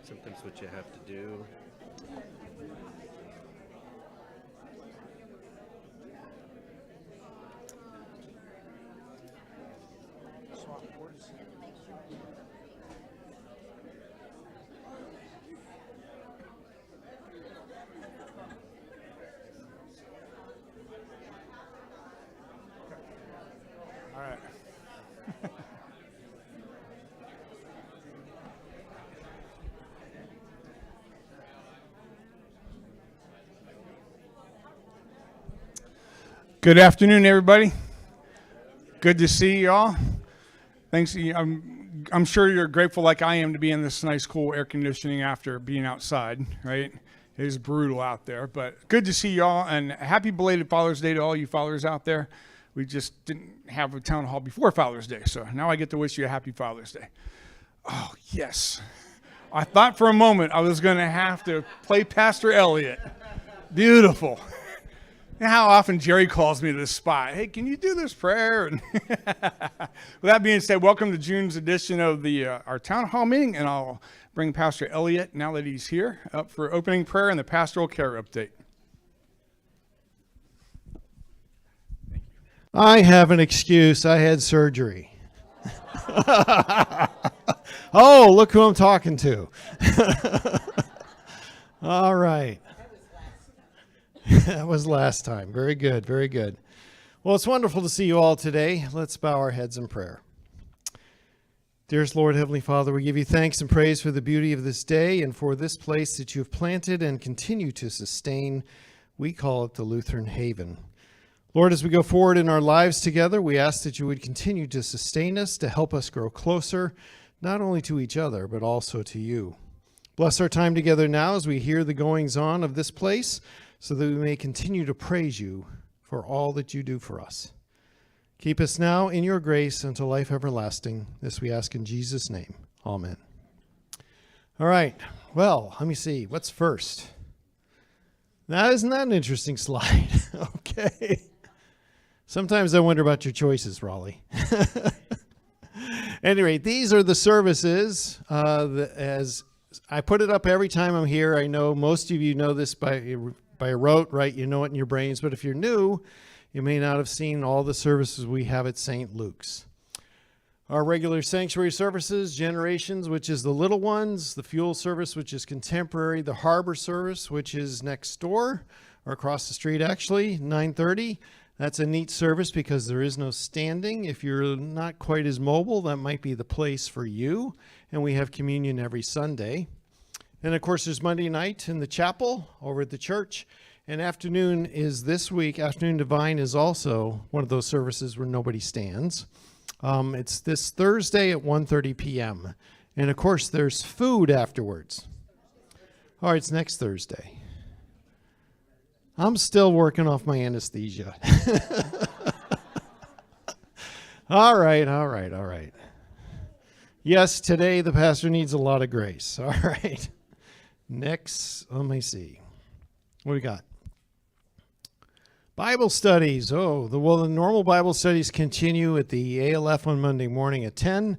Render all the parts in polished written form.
Sometimes what you have to do. Swap cords. All right. Good afternoon, everybody. Good to see y'all. Thanks. I'm sure you're grateful, like I am, to be in this nice, cool air conditioning after being outside. Right? It is brutal out there, but good to see y'all. And happy belated Father's Day to all you fathers out there. We just didn't have a town hall before Father's Day, so now I get to wish you a happy Father's Day. Oh yes. I thought for a moment I was going to have to play Pastor Elliott. Beautiful. How often Jerry calls me to this spot. Hey, can you do this prayer? And with that being said, welcome to June's edition of our town hall meeting, and I'll bring Pastor Elliott, now that he's here, up for opening prayer and the pastoral care update. I have an excuse. I had surgery. Oh, look who I'm talking to. All right. That was last time. Very good, very good. Well, it's wonderful to see you all today. Let's bow our heads in prayer. Dearest Lord, Heavenly Father, we give you thanks and praise for the beauty of this day and for this place that you have planted and continue to sustain. We call it the Lutheran Haven. Lord, as we go forward in our lives together, we ask that you would continue to sustain us, to help us grow closer, not only to each other, but also to you. Bless our time together now as we hear the goings-on of this place, so that we may continue to praise you for all that you do for us. Keep us now in your grace unto life everlasting. This we ask in Jesus' name. Amen. All right. Well, let me see. What's first? Now, isn't that an interesting slide? Okay. Sometimes I wonder about your choices, Raleigh. Anyway, these are the services. As I put it up every time I'm here. I know most of you know this by rote, right? You know it in your brains. But if you're new, you may not have seen all the services we have at St. Luke's. Our regular sanctuary services, Generations, which is the little ones, the fuel service, which is contemporary, the harbor service, which is next door, or across the street actually, 9:30. That's a neat service because there is no standing. If you're not quite as mobile, that might be the place for you. And we have communion every Sunday. And of course, there's Monday night in the chapel over at the church. And afternoon is this week. Afternoon Divine is also one of those services where nobody stands. It's this Thursday at 1:30 p.m. And of course, there's food afterwards. All right, it's next Thursday. I'm still working off my anesthesia. All right. Yes, today the pastor needs a lot of grace. All right. Next, let me see. What do we got? Bible studies. The normal Bible studies continue at the ALF on Monday morning at 10.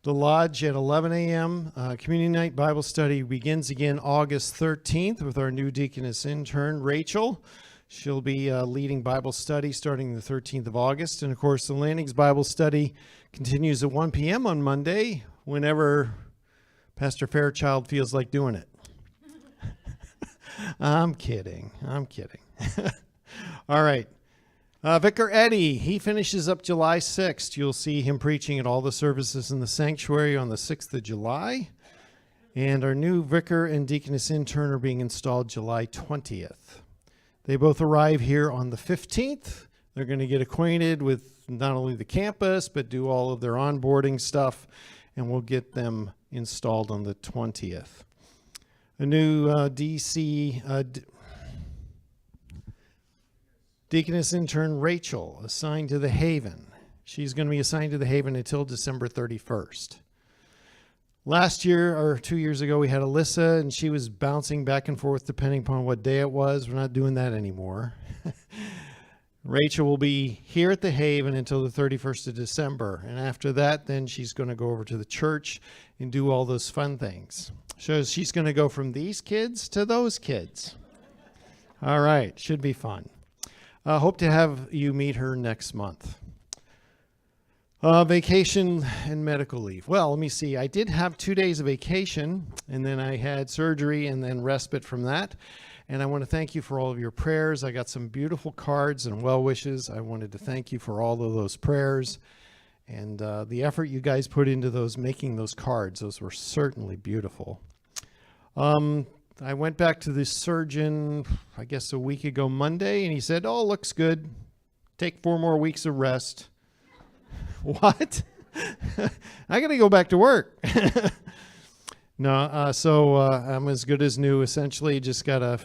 The Lodge at 11 a.m. Community Night Bible Study begins again August 13th with our new deaconess intern, Rachel. She'll be leading Bible study starting the 13th of August. And, of course, the Landings Bible Study continues at 1 p.m. on Monday whenever Pastor Fairchild feels like doing it. I'm kidding. All right. Vicar Eddie, he finishes up July 6th. You'll see him preaching at all the services in the sanctuary on the 6th of July. And our new vicar and deaconess intern are being installed July 20th. They both arrive here on the 15th. They're going to get acquainted with not only the campus, but do all of their onboarding stuff. and we'll get them installed on the 20th. A new deaconess intern, Rachel, assigned to the Haven. She's going to be assigned to the Haven until December 31st. Last year, or 2 years ago, we had Alyssa, and she was bouncing back and forth depending upon what day it was. We're not doing that anymore. Rachel will be here at the Haven until the 31st of December. And after that, then she's going to go over to the church and do all those fun things. So she's going to go from these kids to those kids. All right, should be fun. Hope to have you meet her next month. Vacation and medical leave. Well, let me see. I did have 2 days of vacation, and then I had surgery and then respite from that. And I want to thank you for all of your prayers. I got some beautiful cards and well wishes. I wanted to thank you for all of those prayers and the effort you guys put into those, making those cards. Those were certainly beautiful. I went back to the surgeon, I guess a week ago Monday, and he said, "Oh, looks good. Take 4 more weeks of rest." What? I got to go back to work. No, so I'm as good as new. Essentially, just got to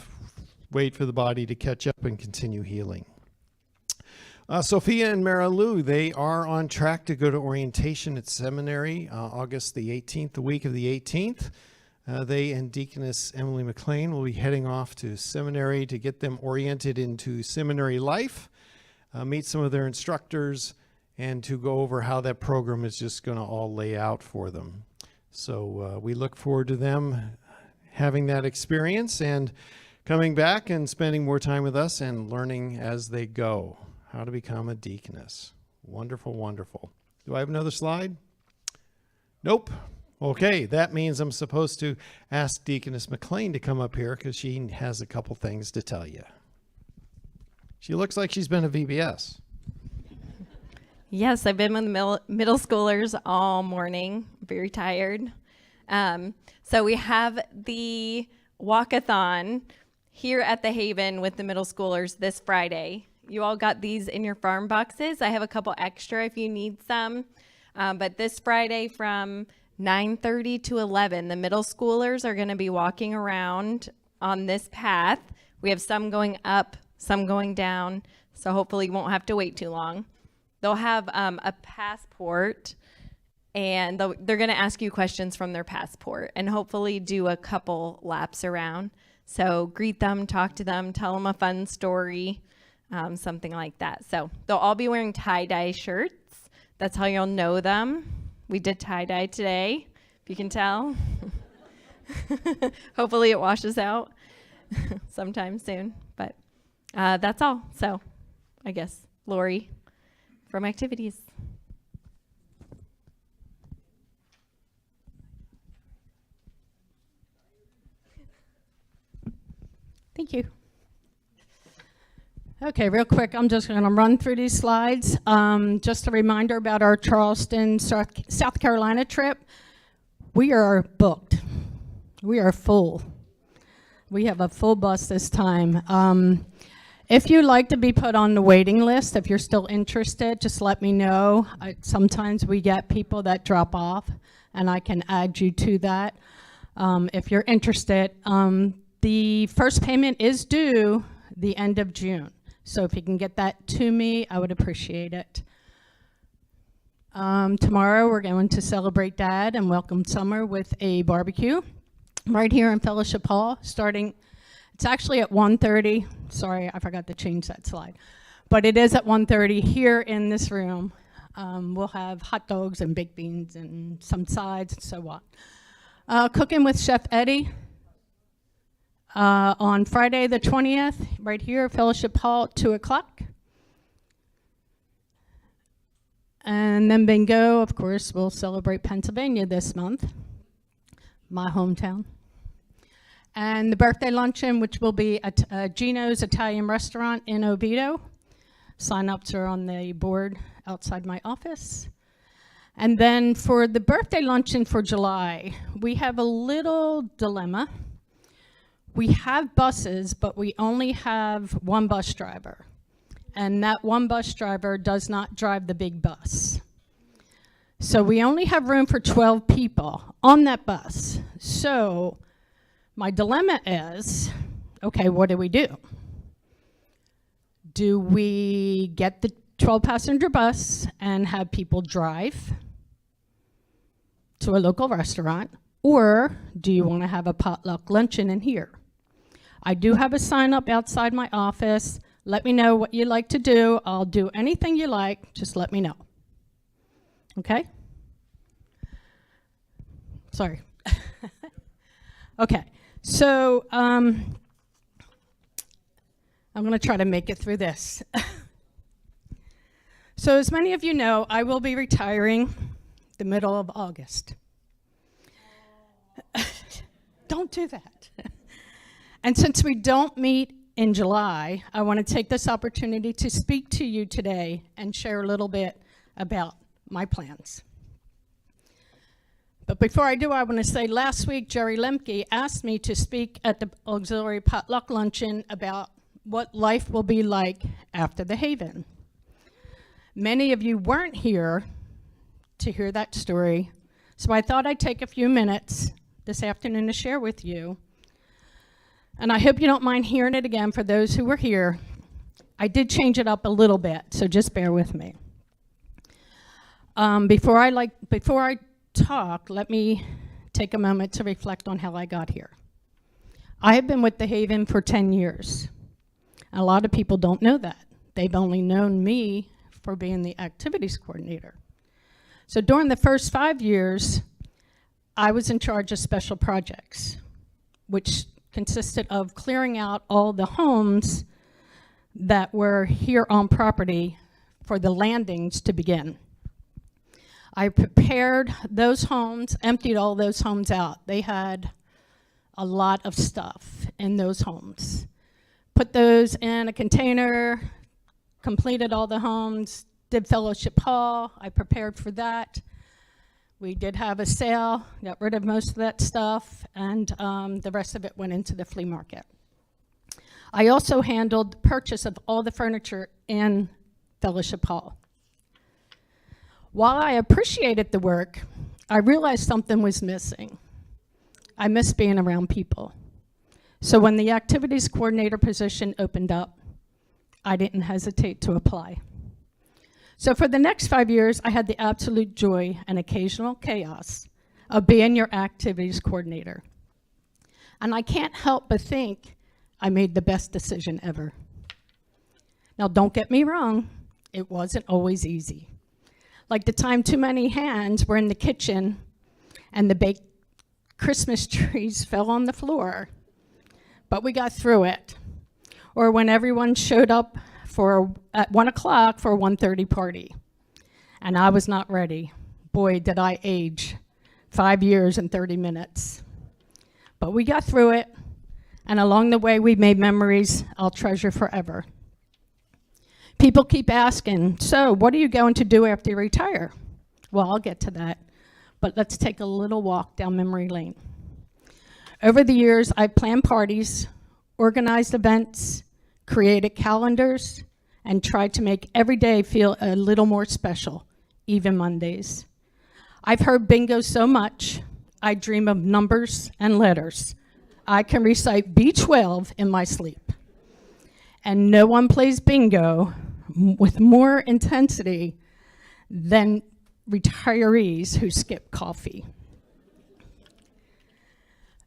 wait for the body to catch up and continue healing. Sophia and Mara Lou, they are on track to go to orientation at seminary August the 18th, the week of the 18th. They and Deaconess Emily McLean will be heading off to seminary to get them oriented into seminary life, meet some of their instructors, and to go over how that program is just going to all lay out for them. So we look forward to them having that experience and coming back and spending more time with us and learning as they go how to become a deaconess. Wonderful, wonderful. Do I have another slide? Nope. Okay, that means I'm supposed to ask Deaconess McLean to come up here because she has a couple things to tell you. She looks like she's been a VBS. Yes, I've been with the middle schoolers all morning. Very tired. So we have the walkathon here at the Haven with the middle schoolers this Friday. You all got these in your farm boxes. I have a couple extra if you need some. But this Friday from 9:30 to 11, the middle schoolers are going to be walking around on this path. We have some going up, some going down, so hopefully you won't have to wait too long. They'll have a passport, and they're going to ask you questions from their passport and hopefully do a couple laps around. So greet them, talk to them, tell them a fun story, something like that. So they'll all be wearing tie-dye shirts. That's how you'll know them. We did tie-dye today, if you can tell. Hopefully it washes out sometime soon. But that's all. So I guess Lori from activities. Thank you. Okay, real quick, I'm just going to run through these slides. Just a reminder about our Charleston, South Carolina trip. We are booked. We are full. We have a full bus this time. If you'd like to be put on the waiting list, if you're still interested, just let me know. Sometimes we get people that drop off, and I can add you to that if you're interested. The first payment is due the end of June. So if you can get that to me, I would appreciate it. Tomorrow we're going to celebrate Dad and welcome Summer with a barbecue right here in Fellowship Hall starting, it's actually at 1:30. Sorry, I forgot to change that slide. But it is at 1:30 here in this room. We'll have hot dogs and baked beans and some sides and so on. Cooking with Chef Eddie. On Friday the 20th, right here, Fellowship Hall, 2 o'clock. And then bingo, of course, we'll celebrate Pennsylvania this month, my hometown. And the birthday luncheon, which will be at Gino's Italian Restaurant in Oviedo. Sign-ups are on the board outside my office. And then for the birthday luncheon for July, we have a little dilemma. We have buses, but we only have one bus driver. And that one bus driver does not drive the big bus. So we only have room for 12 people on that bus. So my dilemma is, okay, what do we do? Do we get the 12-passenger bus and have people drive to a local restaurant, or do you want to have a potluck luncheon in here? I do have a sign up outside my office. Let me know what you like to do. I'll do anything you like. Just let me know. Okay? Sorry. Okay. So I'm going to try to make it through this. So as many of you know, I will be retiring the middle of August. Don't do that. And since we don't meet in July, I want to take this opportunity to speak to you today and share a little bit about my plans. But before I do, I want to say last week, Jerry Lemke asked me to speak at the auxiliary potluck luncheon about what life will be like after the Haven. Many of you weren't here to hear that story, so I thought I'd take a few minutes this afternoon to share with you. And I hope you don't mind hearing it again for those who were here. I did change it up a little bit, so just bear with me. Before I talk, let me take a moment to reflect on how I got here. I have been with the Haven for 10 years. A lot of people don't know that. They've only known me for being the activities coordinator. So during the first 5 years, I was in charge of special projects, which consisted of clearing out all the homes that were here on property for the landings to begin. I prepared those homes, emptied all those homes out. They had a lot of stuff in those homes. Put those in a container, completed all the homes, did Fellowship Hall. I prepared for that. We did have a sale, got rid of most of that stuff, and the rest of it went into the flea market. I also handled the purchase of all the furniture in Fellowship Hall. While I appreciated the work, I realized something was missing. I miss being around people. So when the activities coordinator position opened up, I didn't hesitate to apply. So for the next 5 years, I had the absolute joy and occasional chaos of being your activities coordinator. And I can't help but think I made the best decision ever. Now, don't get me wrong, it wasn't always easy. Like the time too many hands were in the kitchen and the baked Christmas trees fell on the floor, but we got through it. Or when everyone showed up at 1 o'clock for a 1:30 party, and I was not ready. Boy, did I age 5 years and 30 minutes. But we got through it, and along the way, we made memories I'll treasure forever. People keep asking, so what are you going to do after you retire? Well, I'll get to that, but let's take a little walk down memory lane. Over the years, I've planned parties, organized events, created calendars, and tried to make every day feel a little more special, even Mondays. I've heard bingo so much, I dream of numbers and letters. I can recite B12 in my sleep. And no one plays bingo with more intensity than retirees who skip coffee.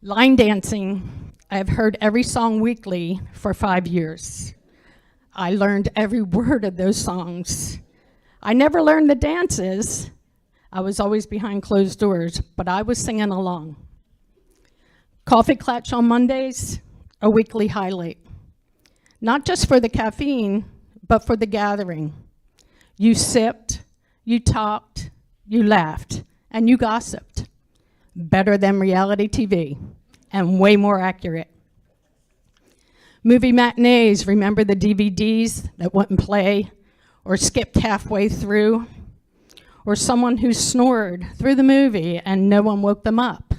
Line dancing, I've heard every song weekly for 5 years. I learned every word of those songs. I never learned the dances. I was always behind closed doors, but I was singing along. Coffee Klatch on Mondays, a weekly highlight. Not just for the caffeine, but for the gathering. You sipped, you talked, you laughed, and you gossiped. Better than reality TV, and way more accurate. Movie matinees, remember the DVDs that wouldn't play, or skipped halfway through, or someone who snored through the movie and no one woke them up.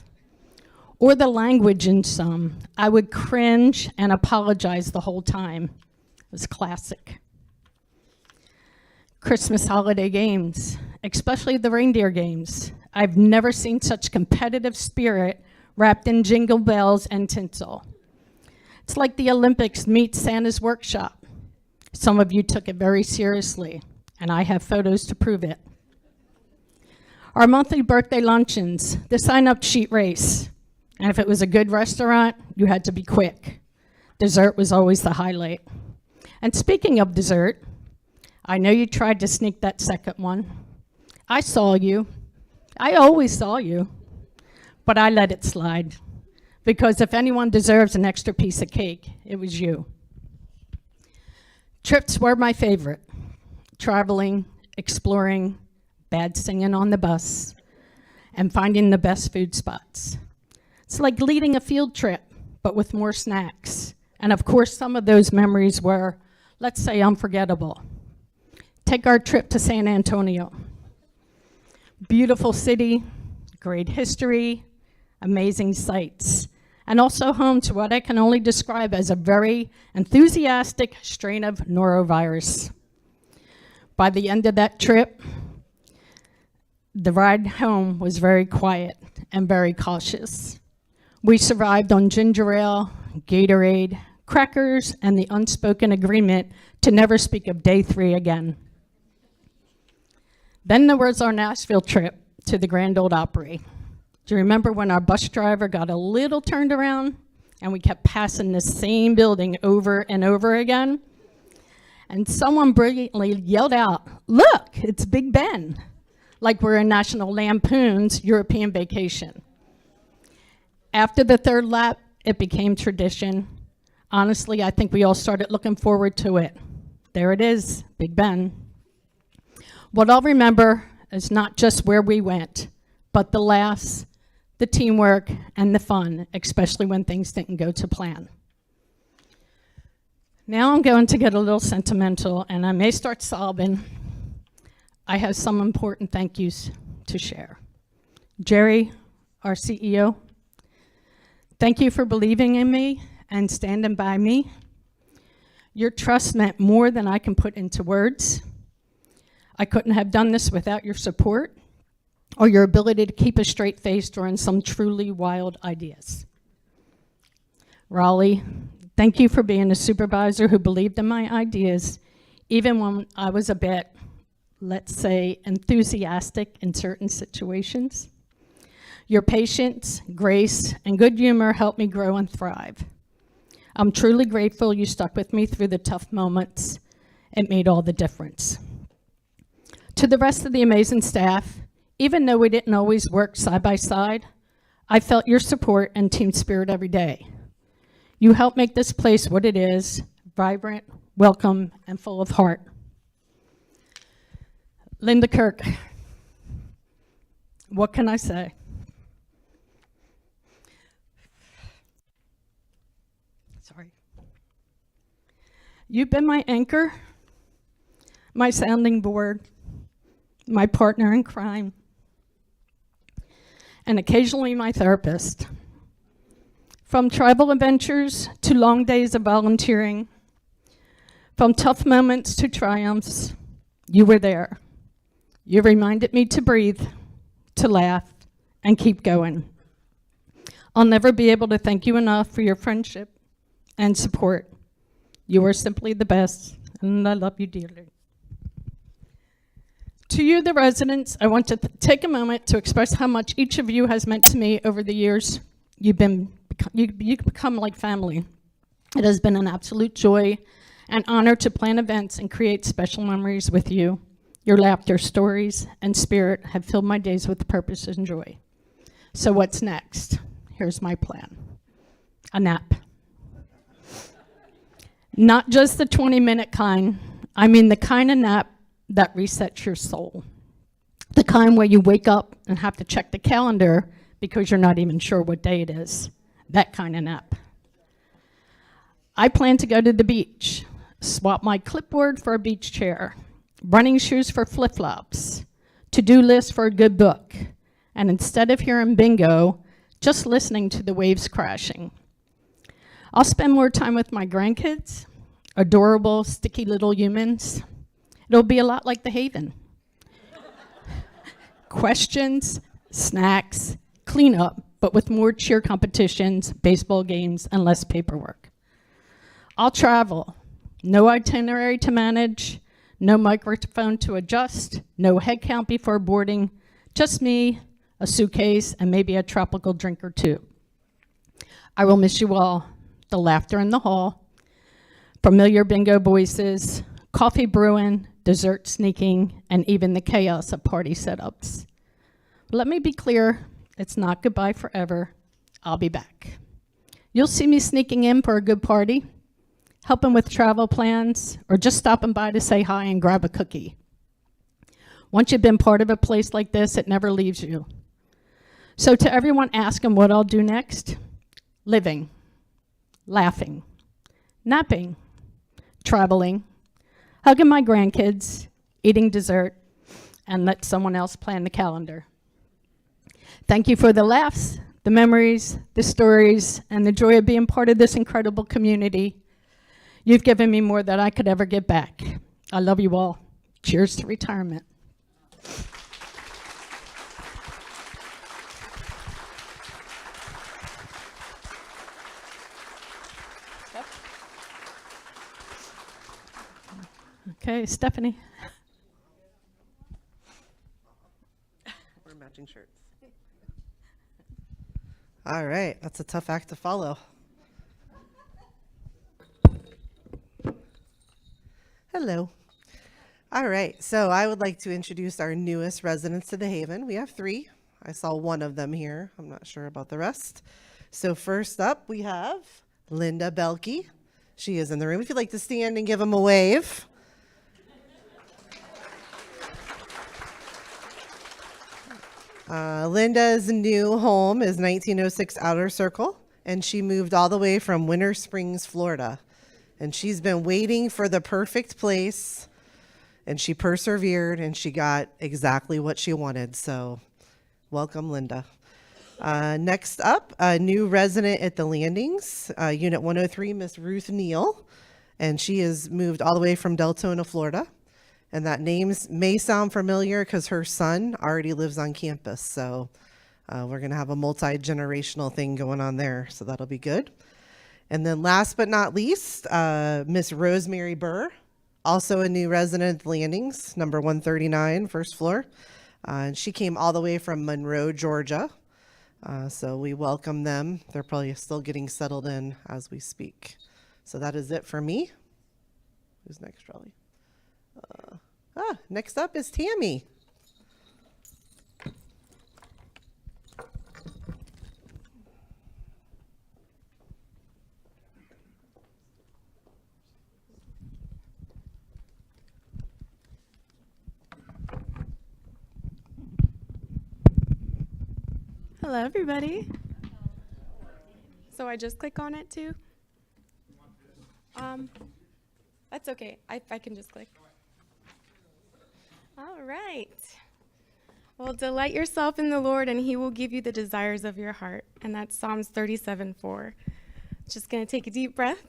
Or the language in some. I would cringe and apologize the whole time. It was classic. Christmas holiday games. especially the reindeer games. I've never seen such competitive spirit wrapped in jingle bells and tinsel. It's like the Olympics meets Santa's workshop. Some of you took it very seriously, and I have photos to prove it. Our monthly birthday luncheons, the sign-up sheet race. And if it was a good restaurant, you had to be quick. Dessert was always the highlight. And speaking of dessert, I know you tried to sneak that second one. I saw you. I always saw you. But I let it slide. Because if anyone deserves an extra piece of cake, it was you. Trips were my favorite. Traveling, exploring, bad singing on the bus, and finding the best food spots. It's like leading a field trip, but with more snacks. And of course, some of those memories were, let's say, unforgettable. Take our trip to San Antonio. Beautiful city, great history, amazing sights, and also home to what I can only describe as a very enthusiastic strain of norovirus. By the end of that trip, the ride home was very quiet and very cautious. We survived on ginger ale, Gatorade, crackers, and the unspoken agreement to never speak of day 3 again. Then there was our Nashville trip to the Grand Ole Opry. Do you remember when our bus driver got a little turned around and we kept passing the same building over and over again? And someone brilliantly yelled out, "Look, it's Big Ben," like we're in National Lampoon's European Vacation. After the 3rd lap, it became tradition. Honestly, I think we all started looking forward to it. There it is, Big Ben. What I'll remember is not just where we went, but the laughs, the teamwork, and the fun, especially when things didn't go to plan. Now I'm going to get a little sentimental, and I may start sobbing. I have some important thank yous to share. Jerry, our CEO, thank you for believing in me and standing by me. Your trust meant more than I can put into words. I couldn't have done this without your support or your ability to keep a straight face during some truly wild ideas. Raleigh, thank you for being a supervisor who believed in my ideas, even when I was a bit, let's say, enthusiastic in certain situations. Your patience, grace, and good humor helped me grow and thrive. I'm truly grateful you stuck with me through the tough moments. It made all the difference. To the rest of the amazing staff, even though we didn't always work side by side, I felt your support and team spirit every day. You helped make this place what it is, vibrant, welcome, and full of heart. Linda Kirk, what can I say? Sorry. You've been my anchor, my sounding board, my partner in crime, and occasionally my therapist. From tribal adventures to long days of volunteering, from tough moments to triumphs, you were there. You reminded me to breathe, to laugh, and keep going. I'll never be able to thank you enough for your friendship and support. You are simply the best, and I love you dearly. To you, the residents, I want to take a moment to express how much each of you has meant to me over the years. You've become like family. It has been an absolute joy and honor to plan events and create special memories with you. Your laughter, stories, and spirit have filled my days with purpose and joy. So what's next? Here's my plan. A nap. Not just the 20-minute kind. I mean the kind of nap that resets your soul. The kind where you wake up and have to check the calendar because you're not even sure what day it is. That kind of nap. I plan to go to the beach, swap my clipboard for a beach chair, running shoes for flip-flops, to-do list for a good book, and instead of hearing bingo, just listening to the waves crashing. I'll spend more time with my grandkids, adorable, sticky little humans. It'll be a lot like the Haven. questions, snacks, cleanup, but with more cheer competitions, baseball games, and less paperwork. I'll travel. No itinerary to manage, no microphone to adjust, no head count before boarding, just me, a suitcase, and maybe a tropical drink or two. I will miss you all, the laughter in the hall, familiar bingo voices, coffee brewing, dessert sneaking, and even the chaos of party setups. Let me be clear, it's not goodbye forever. I'll be back. You'll see me sneaking in for a good party, helping with travel plans, or just stopping by to say hi and grab a cookie. Once you've been part of a place like this, it never leaves you. So to everyone asking what I'll do next, living, laughing, napping, traveling, hugging my grandkids, eating dessert, and let someone else plan the calendar. Thank you for the laughs, the memories, the stories, and the joy of being part of this incredible community. You've given me more than I could ever give back. I love you all. Cheers to retirement. Okay, Stephanie. We're matching shirts. All right, that's a tough act to follow. Hello. All right, so I would like to introduce our newest residents to the Haven. We have 3. I saw one of them here. I'm not sure about the rest. So first up, we have Linda Belke. She is in the room. If you'd like to stand and give them a wave. Linda's new home is 1906 Outer Circle, and she moved all the way from Winter Springs, Florida. And she's been waiting for the perfect place, and she persevered, and she got exactly what she wanted. So welcome, Linda. Next up, a new resident at the Landings, Unit 103, Miss Ruth Neal, and she has moved all the way from Deltona, Florida. And that name may sound familiar because her son already lives on campus. So we're going to have a multi-generational thing going on there. So that'll be good. And then last but not least, Miss Rosemary Burr, also a new resident at the Landings, number 139, first floor. And she came all the way from Monroe, Georgia. So we welcome them. They're probably still getting settled in as we speak. So that is it for me. Who's next, Charlie? Next up is Tammy. Hello, everybody. So I just click on it too? That's okay. I can just click. All right. Well, delight yourself in the Lord, and he will give you the desires of your heart. And that's Psalms 37:4. Just going to take a deep breath.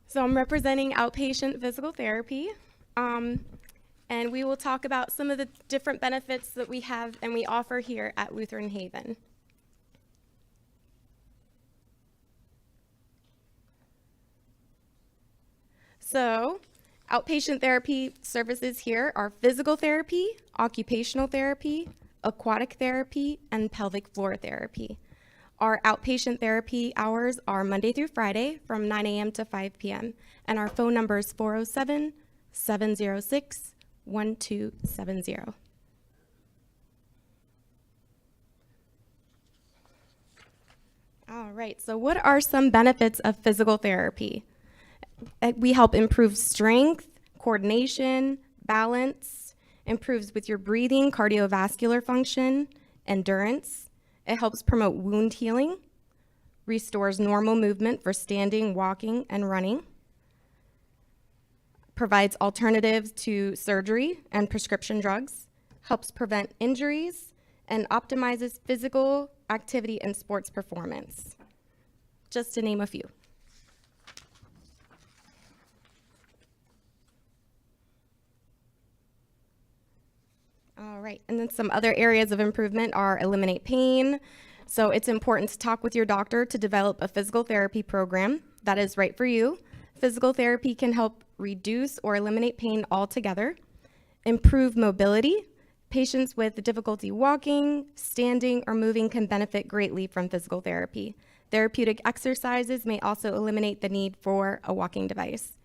So I'm representing outpatient physical therapy. And we will talk about some of the different benefits that we have and we offer here at Lutheran Haven. So, outpatient therapy services here are physical therapy, occupational therapy, aquatic therapy, and pelvic floor therapy. Our outpatient therapy hours are Monday through Friday from 9 a.m. to 5 p.m. And our phone number is 407-706-1270. All right, so what are some benefits of physical therapy? We help improve strength, coordination, balance, improves with your breathing, cardiovascular function, endurance. It helps promote wound healing, restores normal movement for standing, walking, and running, provides alternatives to surgery and prescription drugs, helps prevent injuries, and optimizes physical activity and sports performance, just to name a few. All right, and then some other areas of improvement are eliminate pain. So it's important to talk with your doctor to develop a physical therapy program that is right for you. Physical therapy can help reduce or eliminate pain altogether. Improve mobility. Patients with difficulty walking, standing, or moving can benefit greatly from physical therapy. Therapeutic exercises may also eliminate the need for a walking device.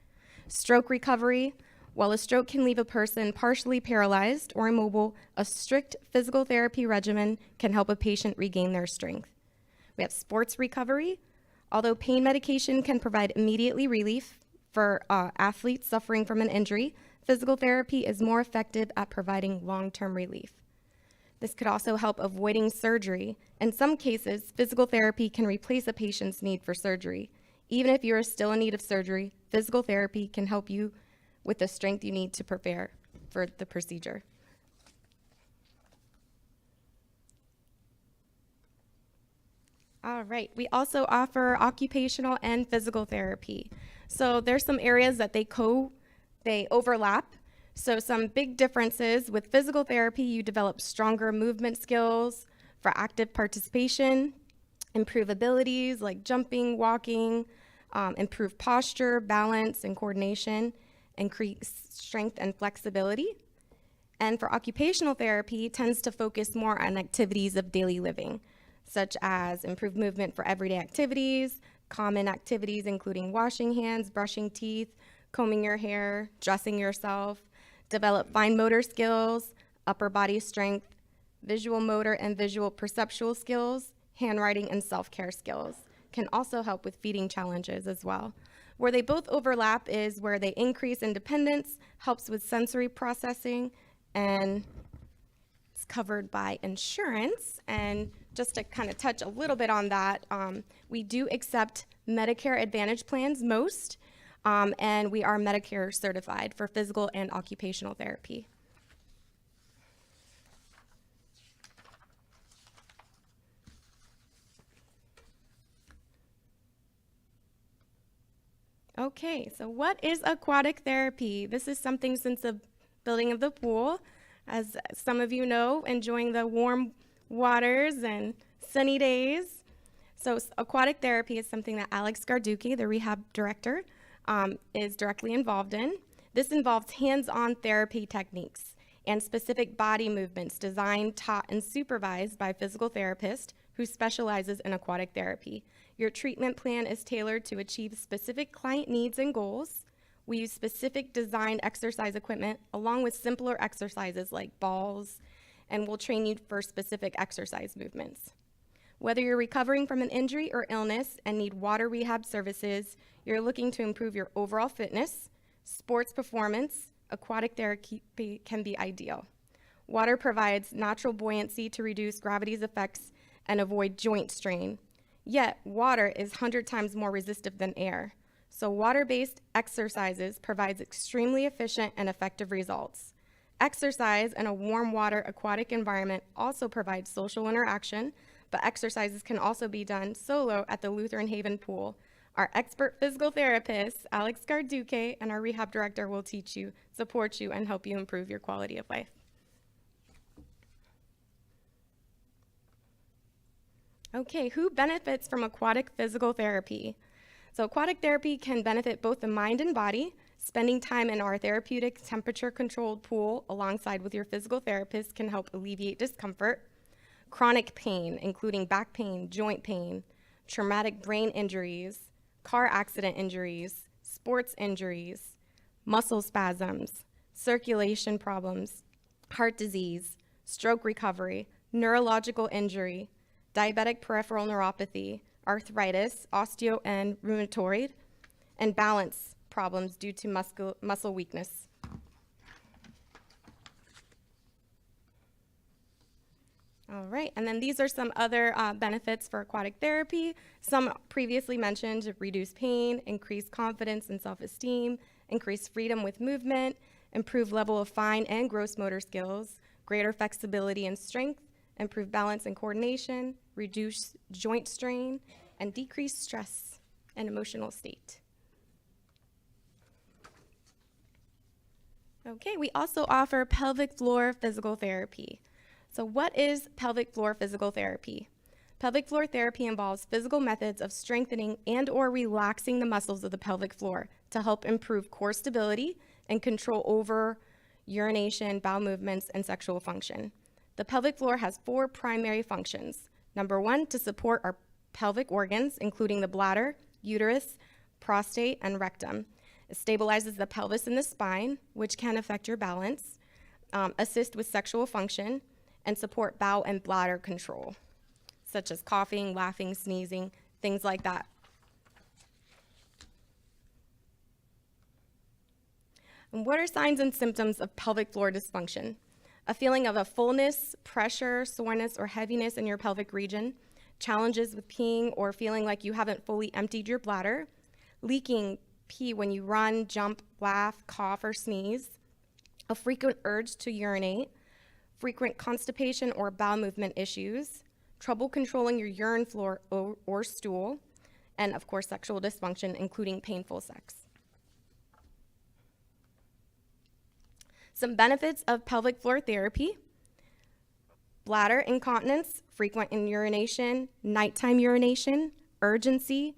Stroke recovery. While a stroke can leave a person partially paralyzed or immobile, a strict physical therapy regimen can help a patient regain their strength. We have sports recovery. Although pain medication can provide immediately relief for athletes suffering from an injury, physical therapy is more effective at providing long-term relief. This could also help avoiding surgery. In some cases, physical therapy can replace a patient's need for surgery. Even if you are still in need of surgery, physical therapy can help you with the strength you need to prepare for the procedure. All right, we also offer occupational and physical therapy. So there's some areas that they overlap. So some big differences with physical therapy, you develop stronger movement skills for active participation, improve abilities like jumping, walking, improve posture, balance, and coordination, increase strength and flexibility. And for occupational therapy, tends to focus more on activities of daily living, such as improved movement for everyday activities, common activities including washing hands, brushing teeth, combing your hair, dressing yourself, develop fine motor skills, upper body strength, visual motor and visual perceptual skills, handwriting and self-care skills. Can also help with feeding challenges as well. Where they both overlap is where they increase independence, helps with sensory processing, and it's covered by insurance. And just to kind of touch a little bit on that, we do accept Medicare Advantage plans most, and we are Medicare certified for physical and occupational therapy. Okay, so what is aquatic therapy? This is something since the building of the pool, as some of you know, enjoying the warm waters and sunny days. So aquatic therapy is something that Alex Garducci, the rehab director, is directly involved in. This involves hands-on therapy techniques and specific body movements designed, taught, and supervised by a physical therapist who specializes in aquatic therapy. Your treatment plan is tailored to achieve specific client needs and goals. We use specific designed exercise equipment along with simpler exercises like balls, and we'll train you for specific exercise movements. Whether you're recovering from an injury or illness and need water rehab services, you're looking to improve your overall fitness, sports performance, aquatic therapy can be ideal. Water provides natural buoyancy to reduce gravity's effects and avoid joint strain. Yet, water is 100 times more resistive than air. So water-based exercises provides extremely efficient and effective results. Exercise in a warm water aquatic environment also provides social interaction, but exercises can also be done solo at the Lutheran Haven pool. Our expert physical therapist, Alex Garducci, and our rehab director will teach you, support you, and help you improve your quality of life. Okay, who benefits from aquatic physical therapy? So aquatic therapy can benefit both the mind and body. Spending time in our therapeutic temperature-controlled pool alongside with your physical therapist can help alleviate discomfort. Chronic pain, including back pain, joint pain, traumatic brain injuries, car accident injuries, sports injuries, muscle spasms, circulation problems, heart disease, stroke recovery, neurological injury, diabetic peripheral neuropathy, arthritis, osteo and rheumatoid, and balance problems due to muscle weakness. All right, and then these are some other benefits for aquatic therapy. Some previously mentioned: reduce pain, increase confidence and self-esteem, increase freedom with movement, improve level of fine and gross motor skills, greater flexibility and strength, improve balance and coordination, reduce joint strain, and decrease stress and emotional state. Okay, we also offer pelvic floor physical therapy. So what is pelvic floor physical therapy? Pelvic floor therapy involves physical methods of strengthening and or relaxing the muscles of the pelvic floor to help improve core stability and control over urination, bowel movements, and sexual function. The pelvic floor has 4 primary functions. Number 1, to support our pelvic organs, including the bladder, uterus, prostate, and rectum. It stabilizes the pelvis and the spine, which can affect your balance, assist with sexual function, and support bowel and bladder control, such as coughing, laughing, sneezing, things like that. And what are signs and symptoms of pelvic floor dysfunction? A feeling of a fullness, pressure, soreness, or heaviness in your pelvic region, challenges with peeing or feeling like you haven't fully emptied your bladder, leaking pee when you run, jump, laugh, cough, or sneeze, a frequent urge to urinate, frequent constipation or bowel movement issues, trouble controlling your urine flow or stool, and of course, sexual dysfunction, including painful sex. Some benefits of pelvic floor therapy: bladder incontinence, frequent urination, nighttime urination, urgency,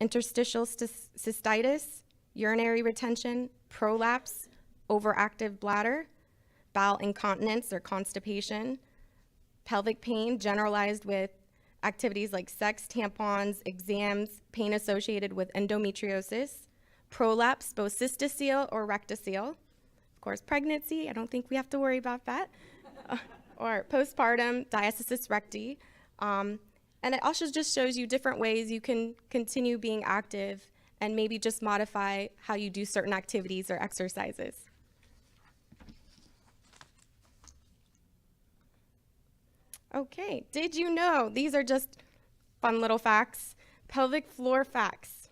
interstitial cystitis, urinary retention, prolapse, overactive bladder, bowel incontinence or constipation, pelvic pain generalized with activities like sex, tampons, exams, pain associated with endometriosis, prolapse, both cystocele or rectocele, of course, pregnancy, I don't think we have to worry about that, or postpartum, diastasis recti. And it also just shows you different ways you can continue being active and maybe just modify how you do certain activities or exercises. Okay, did you know, these are just fun little facts, pelvic floor facts.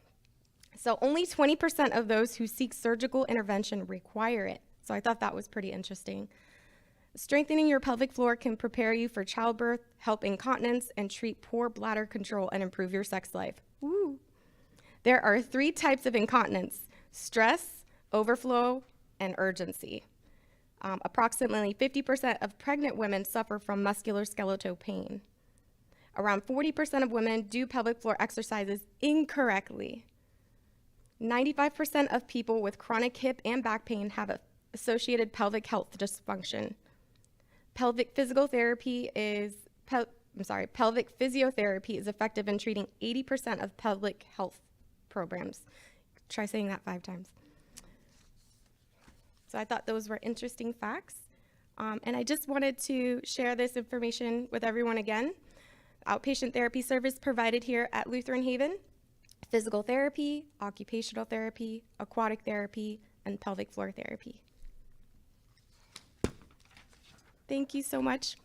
So only 20% of those who seek surgical intervention require it. So I thought that was pretty interesting. Strengthening your pelvic floor can prepare you for childbirth, help incontinence, and treat poor bladder control and improve your sex life. Woo! There are 3 types of incontinence: stress, overflow, and urgency. Approximately 50% of pregnant women suffer from musculoskeletal pain. Around 40% of women do pelvic floor exercises incorrectly. 95% of people with chronic hip and back pain have associated pelvic health dysfunction. Pelvic physiotherapy is effective in treating 80% of pelvic health programs. Try saying that 5 times. So I thought those were interesting facts. And I just wanted to share this information with everyone again. Outpatient therapy service provided here at Lutheran Haven: physical therapy, occupational therapy, aquatic therapy, and pelvic floor therapy. Thank you so much.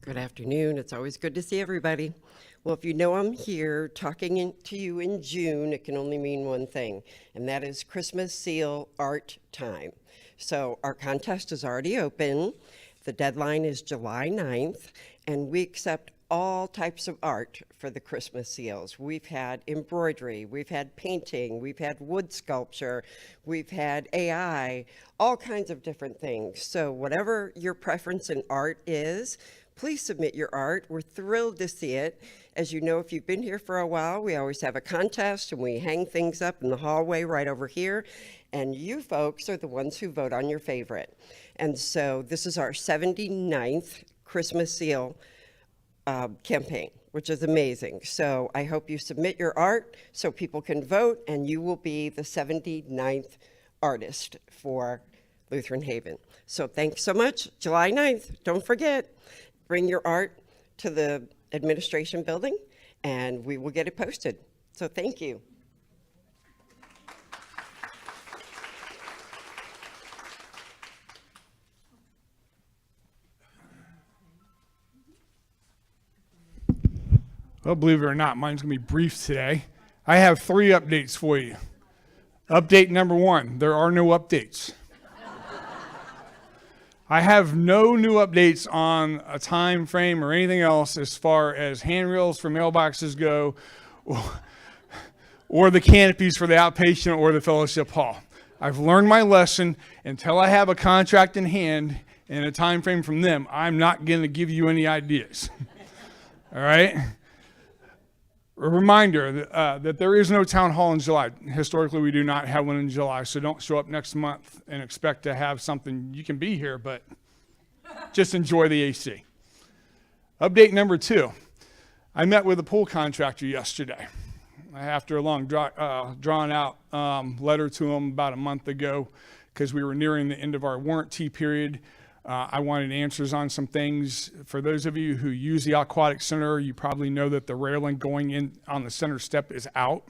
Good afternoon. It's always good to see everybody. Well, if you know I'm here talking to you in June, it can only mean one thing, and that is Christmas Seal Art Time. So our contest is already open. The deadline is July 9th, and we accept all types of art for the Christmas seals. We've had embroidery, we've had painting, we've had wood sculpture, we've had AI, all kinds of different things. So whatever your preference in art is, please submit your art. We're thrilled to see it. As you know, if you've been here for a while, we always have a contest and we hang things up in the hallway right over here. And you folks are the ones who vote on your favorite. And so this is our 79th Christmas Seal campaign, which is amazing. So I hope you submit your art so people can vote, and you will be the 79th artist for Lutheran Haven. So thanks so much. July 9th, don't forget. Bring your art to the administration building, and we will get it posted. So thank you. Well, believe it or not, mine's going to be brief today. I have 3 updates for you. Update number 1, there are no updates. I have no new updates on a time frame or anything else as far as handrails for mailboxes go, or the canopies for the outpatient or the fellowship hall. I've learned my lesson. Until I have a contract in hand and a time frame from them, I'm not going to give you any ideas. All right? A reminder that there is no town hall in July. Historically, we do not have one in July, so don't show up next month and expect to have something. You can be here, but just enjoy the AC. Update number 2. I met with a pool contractor yesterday after a long drawn out letter to him about a month ago because we were nearing the end of our warranty period. I wanted answers on some things. For those of you who use the Aquatic Center, you probably know that the railing going in on the center step is out.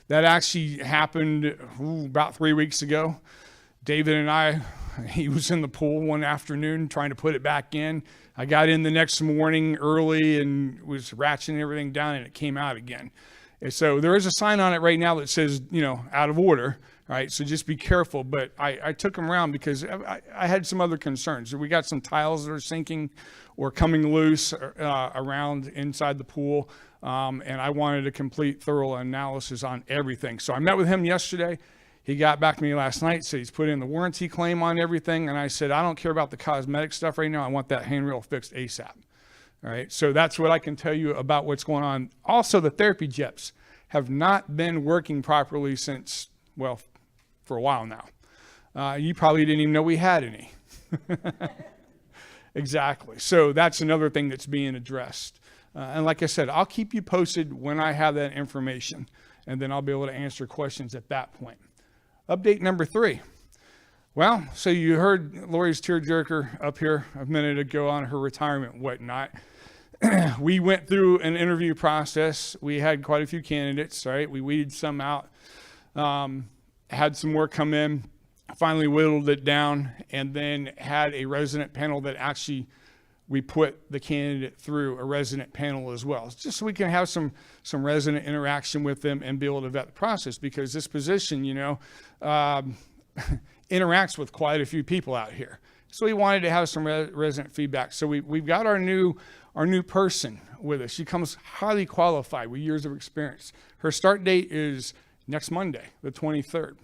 That actually happened about 3 weeks ago. David and I, he was in the pool one afternoon trying to put it back in. I got in the next morning early and was ratcheting everything down, and it came out again. And so there is a sign on it right now that says, out of order. Right, so just be careful. But I took them around because I had some other concerns. We got some tiles that are sinking or coming loose around inside the pool, and I wanted a complete, thorough analysis on everything. So I met with him yesterday. He got back to me last night, said he's put in the warranty claim on everything, and I said, I don't care about the cosmetic stuff right now. I want that handrail fixed ASAP. All right, so that's what I can tell you about what's going on. Also, the therapy jets have not been working properly since, well, for a while now. You probably didn't even know we had any. Exactly. So that's another thing that's being addressed. And like I said, I'll keep you posted when I have that information, and then I'll be able to answer questions at that point. Update number 3. Well, so you heard Lori's tearjerker up here a minute ago on her retirement and whatnot. We went through an interview process. We had quite a few candidates, right? We weeded some out. Had some more come in, finally whittled it down, and then had a resident panel that actually we put the candidate through a resident panel as well, just so we can have some resident interaction with them and be able to vet the process, because this position, interacts with quite a few people out here. So we wanted to have some resident feedback. So we've got our new person with us. She comes highly qualified with years of experience. Her start date is next Monday, the 23rd.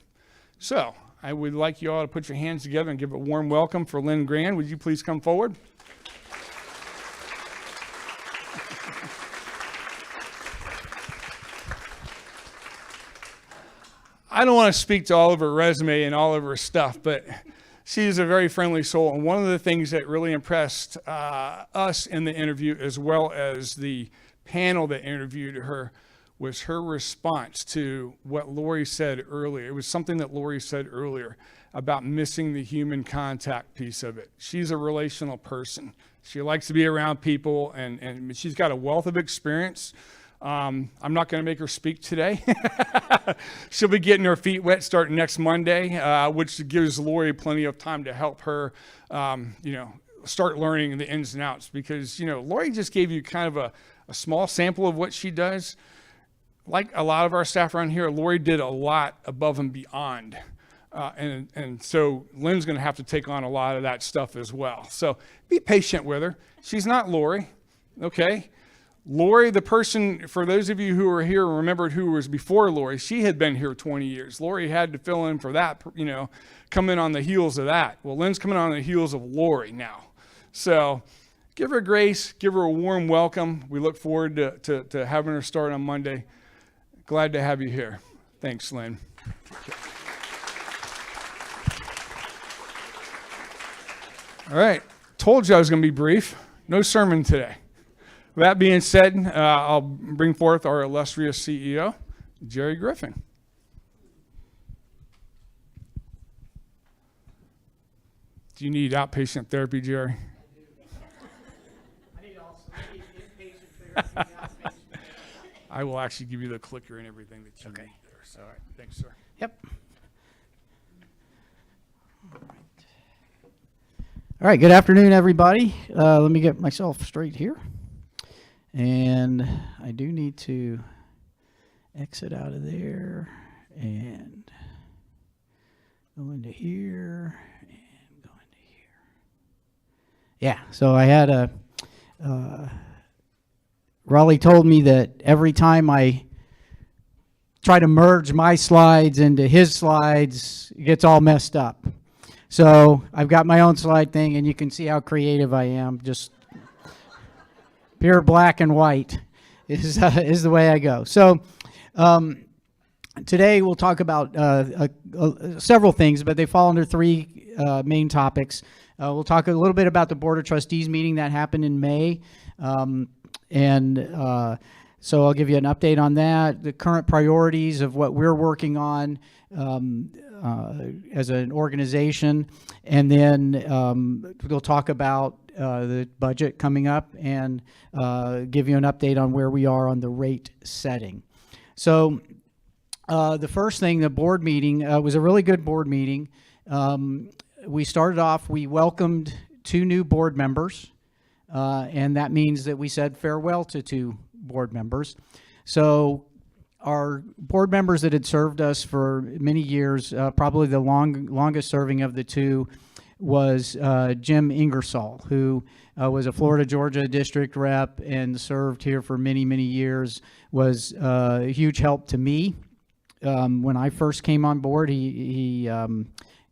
So I would like you all to put your hands together and give a warm welcome for Lynn Grand. Would you please come forward? I don't want to speak to all of her resume and all of her stuff, but she's a very friendly soul. And one of the things that really impressed us in the interview, as well as the panel that interviewed her, was her response to what Lori said earlier. It was something that Lori said earlier about missing the human contact piece of it. She's a relational person. She likes to be around people, and she's got a wealth of experience. I'm not going to make her speak today. She'll be getting her feet wet starting next Monday, which gives Lori plenty of time to help her, start learning the ins and outs. Because, Lori just gave you kind of a small sample of what she does. Like a lot of our staff around here, Lori did a lot above and beyond. And so Lynn's going to have to take on a lot of that stuff as well. So be patient with her. She's not Lori, okay? Lori, the person, for those of you who are here and remembered who was before Lori, she had been here 20 years. Lori had to fill in for that, come in on the heels of that. Well, Lynn's coming on the heels of Lori now. So give her grace, give her a warm welcome. We look forward to having her start on Monday. Glad to have you here. Thanks, Lynn. All right. Told you I was going to be brief. No sermon today. With that being said, I'll bring forth our illustrious CEO, Jerry Griffin. Do you need outpatient therapy, Jerry? I need inpatient therapy, outpatient. I will actually give you the clicker and everything that you need there. So, all right. Thanks, sir. Yep. All right, good afternoon, everybody. Let me get myself straight here. And I do need to exit out of there and go into here and go into here. Yeah, so I had a, Raleigh told me that every time I try to merge my slides into his slides, it gets all messed up. So I've got my own slide thing, and you can see how creative I am. Just pure black and white is the way I go. So today we'll talk about several things, but they fall under three main topics. We'll talk a little bit about the Board of Trustees meeting that happened in May. So I'll give you an update on that, the current priorities of what we're working on as an organization, and then we'll talk about the budget coming up and give you an update on where we are on the rate setting. So the first thing, the board meeting, was a really good board meeting. We started off, we welcomed 2 new board members, and that means that we said farewell to 2 board members. So our board members that had served us for many years, probably the longest serving of the 2 was Jim Ingersoll, who was a Florida Georgia district rep and served here for many, many years, was a huge help to me. When I first came on board, he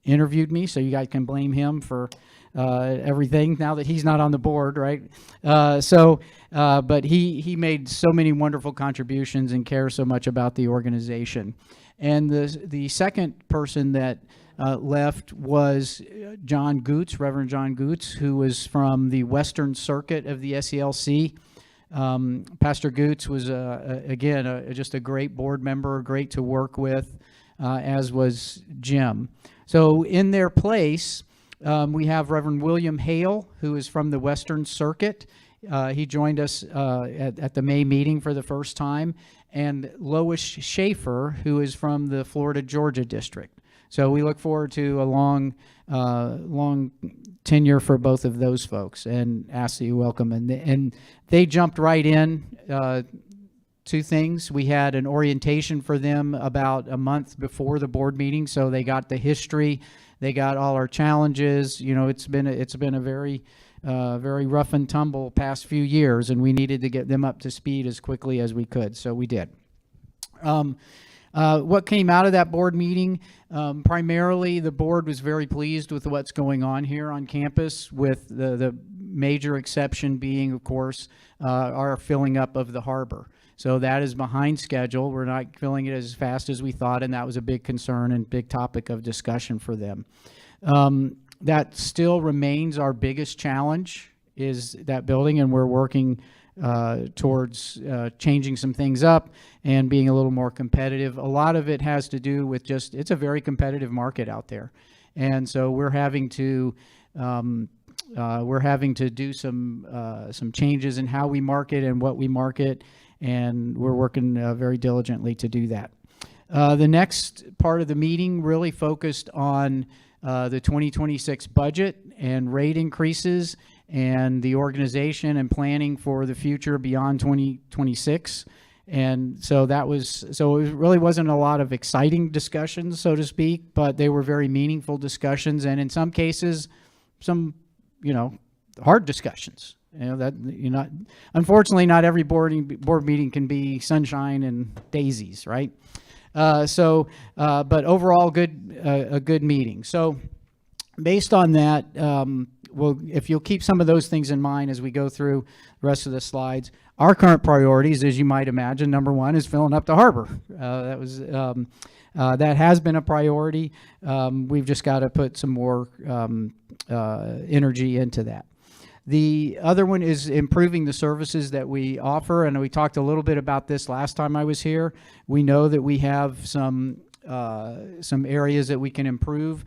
interviewed me, so you guys can blame him for everything now that he's not on the board, right? But he made so many wonderful contributions and cares so much about the organization. And the second person that left was John Goots, Reverend John Goots, who was from the Western Circuit of the SELC. Pastor Goots was, again, just a great board member, great to work with, as was Jim. So in their place, we have Reverend William Hale, who is from the Western Circuit. He joined us at the May meeting for the first time, and Lois Schaefer, who is from the Florida Georgia district. So we look forward to a long tenure for both of those folks, and ask that you welcome. And they jumped right in. 2 things. We had an orientation for them about a month before the board meeting, so they got the history, they got all our challenges. You know, it's been a very rough and tumble past few years, and we needed to get them up to speed as quickly as we could, so we did. What came out of that board meeting, primarily the board was very pleased with what's going on here on campus, with the major exception being, of course, our filling up of the harbor. So that is behind schedule. We're not filling it as fast as we thought, and that was a big concern and big topic of discussion for them. That still remains our biggest challenge, is that building, and we're working towards changing some things up and being a little more competitive. A lot of it has to do with just, it's a very competitive market out there. And so we're having to do some changes in how we market and what we market, and we're working very diligently to do that. The next part of the meeting really focused on the 2026 budget and rate increases and the organization and planning for the future beyond 2026. And so it really wasn't a lot of exciting discussions, so to speak, but they were very meaningful discussions, and in some cases, some, hard discussions. Unfortunately, not every board meeting can be sunshine and daisies, right? But overall, a good meeting. So based on that, if you'll keep some of those things in mind as we go through the rest of the slides, our current priorities, as you might imagine, number 1 is filling up the harbor. That has been a priority. We've just got to put some more energy into that. The other one is improving the services that we offer, and we talked a little bit about this last time I was here. We know that we have some areas that we can improve,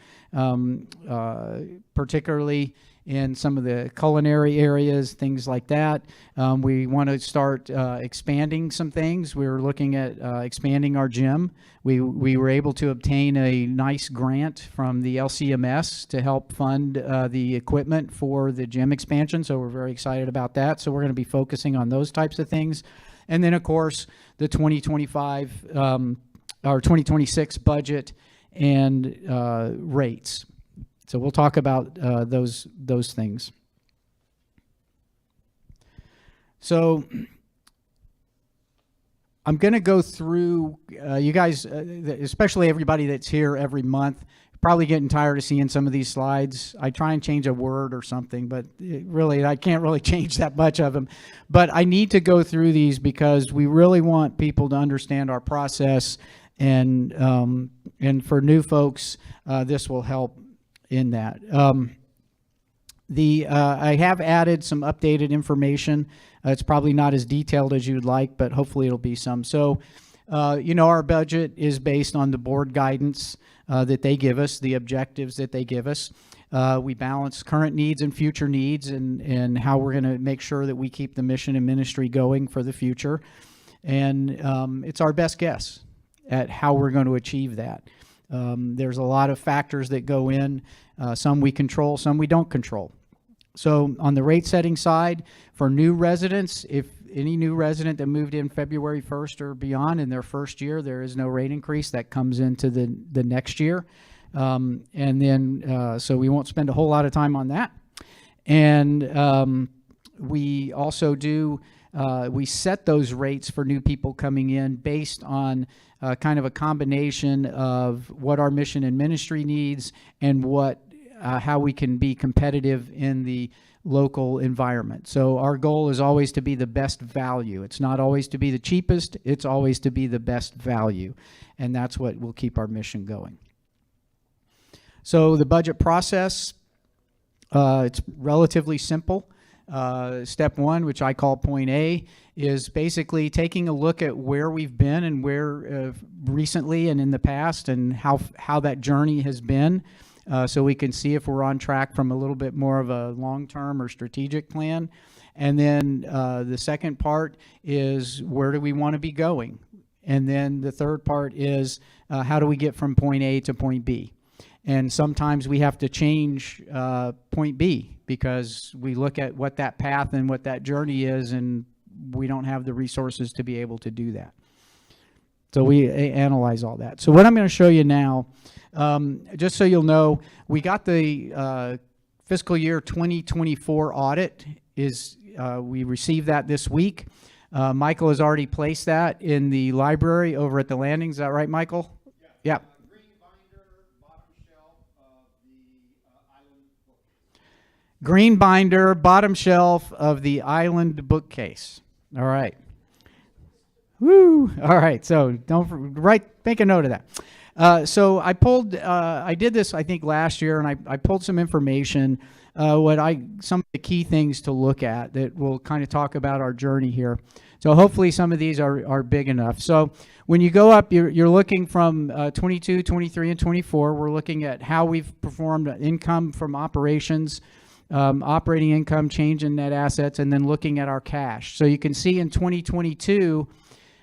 particularly in some of the culinary areas, things like that. We want to start expanding some things. We were looking at expanding our gym. We were able to obtain a nice grant from the LCMS to help fund the equipment for the gym expansion, so we're very excited about that. So we're going to be focusing on those types of things. And then, of course, the 2025 or 2026 budget and rates. So we'll talk about those things. So I'm going to go through, you guys, especially everybody that's here every month, probably getting tired of seeing some of these slides. I try and change a word or something, but really, I can't really change that much of them. But I need to go through these because we really want people to understand our process, and for new folks, this will help in that. I have added some updated information. It's probably not as detailed as you'd like, but hopefully it'll be some. So, our budget is based on the board guidance that they give us, the objectives that they give us. We balance current needs and future needs, and how we're going to make sure that we keep the mission and ministry going for the future. And it's our best guess at how we're going to achieve that. There's a lot of factors that go in. Some we control, some we don't control. So on the rate setting side, for new residents, if any new resident that moved in February 1st or beyond in their first year, there is no rate increase that comes into the next year. And then, so we won't spend a whole lot of time on that. And we also do, we set those rates for new people coming in based on kind of a combination of what our mission and ministry needs and what how we can be competitive in the local environment. So our goal is always to be the best value. It's not always to be the cheapest, it's always to be the best value. And that's what will keep our mission going. So the budget process, it's relatively simple. Step one, which I call point A, is basically taking a look at where we've been and where recently and in the past, and how that journey has been. So we can see if we're on track from a little bit more of a long-term or strategic plan. And then the second part is, where do we want to be going? And then the third part is, how do we get from point A to point B? And sometimes we have to change point B because we look at what that path and what that journey is, and we don't have the resources to be able to do that. So we analyze all that. So what I'm going to show you now, just so you'll know, we got the fiscal year 2024 audit. We received that this week. Michael has already placed that in the library over at the landing. Is that right, Michael? Yeah. Green binder, bottom shelf of the island bookcase. All right. Woo! All right. So make a note of that. So I did this, I think, last year, and I pulled some information, some of the key things to look at that will kind of talk about our journey here. So hopefully some of these are big enough. So when you go up, you're looking from 22, 23, and 24. We're looking at how we've performed income from operations, operating income, change in net assets, and then looking at our cash. So you can see in 2022,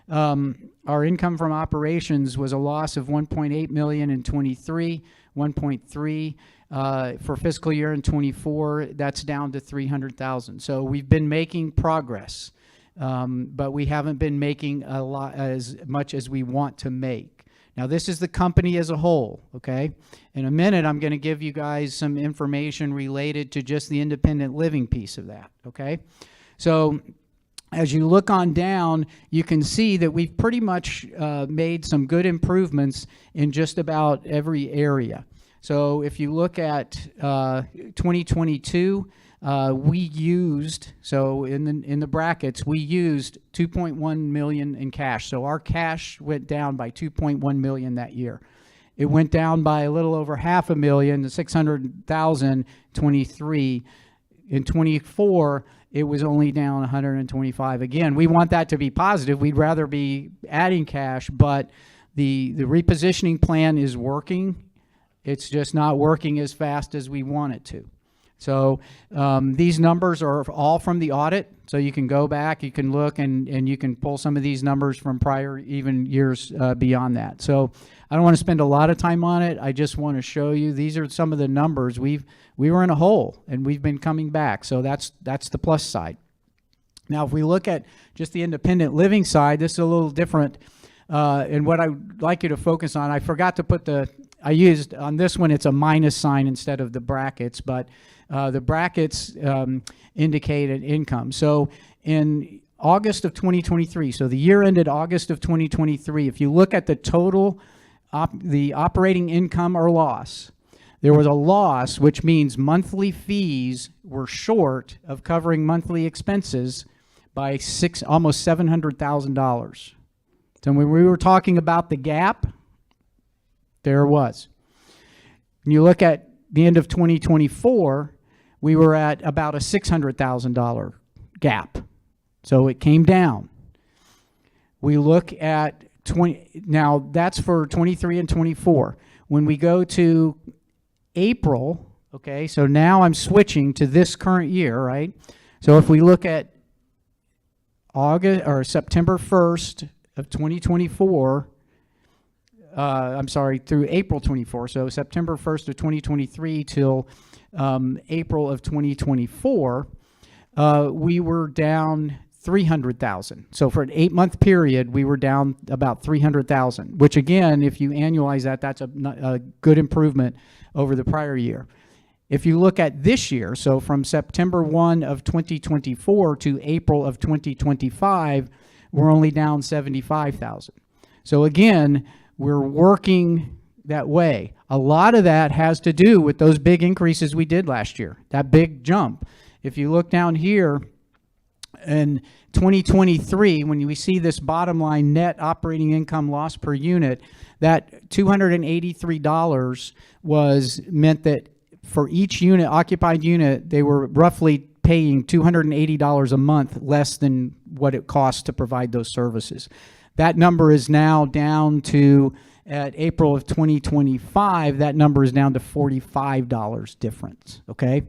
our income from operations was a loss of $1.8 million in 23, 1.3 for fiscal year in 24. That's down to $300,000. So we've been making progress, but we haven't been making as much as we want to make. Now, this is the company as a whole, okay? In a minute, I'm going to give you guys some information related to just the independent living piece of that, okay? So as you look on down, you can see that we've pretty much made some good improvements in just about every area. So if you look at 2022, we used, so in the brackets, we used $2.1 million in cash. So our cash went down by $2.1 million that year. It went down by a little over $500,000 to $600,000, 23. In 24, it was only down 125. Again, we want that to be positive. We'd rather be adding cash, but the repositioning plan is working. It's just not working as fast as we want it to. So these numbers are all from the audit. So you can go back, you can look, and you can pull some of these numbers from prior even years beyond that. So I don't want to spend a lot of time on it. I just want to show you these are some of the numbers. We were in a hole and we've been coming back. So that's the plus side. Now, if we look at just the independent living side, this is a little different. And what I'd like you to focus on, I forgot to put I used on this one, it's a minus sign instead of the brackets, but the brackets indicate an income. So in August of 2023, so the year ended August of 2023, if you look at the total, the operating income or loss, there was a loss, which means monthly fees were short of covering monthly expenses by almost $700,000. So when we were talking about the gap, there it was. And you look at the end of 2024, we were at about a $600,000 gap. So it came down. We look at now that's for 23 and 24. When we go to April, okay, so now I'm switching to this current year, right? So if we look at September 1st of 2024, I'm sorry, through April 24, so September 1st of 2023 till April of 2024, we were down 300,000. So for an 8-month period, we were down about 300,000, which again, if you annualize that, that's a good improvement over the prior year. If you look at this year, so from September 1 of 2024 to April of 2025, we're only down 75,000. So again, we're working that way. A lot of that has to do with those big increases we did last year, that big jump. If you look down here in 2023, when we see this bottom line net operating income loss per unit, that $283 meant that for each unit, occupied unit, they were roughly paying $280 a month less than what it costs to provide those services. That number is now down to, at April of 2025, that number is down to $45 difference, okay?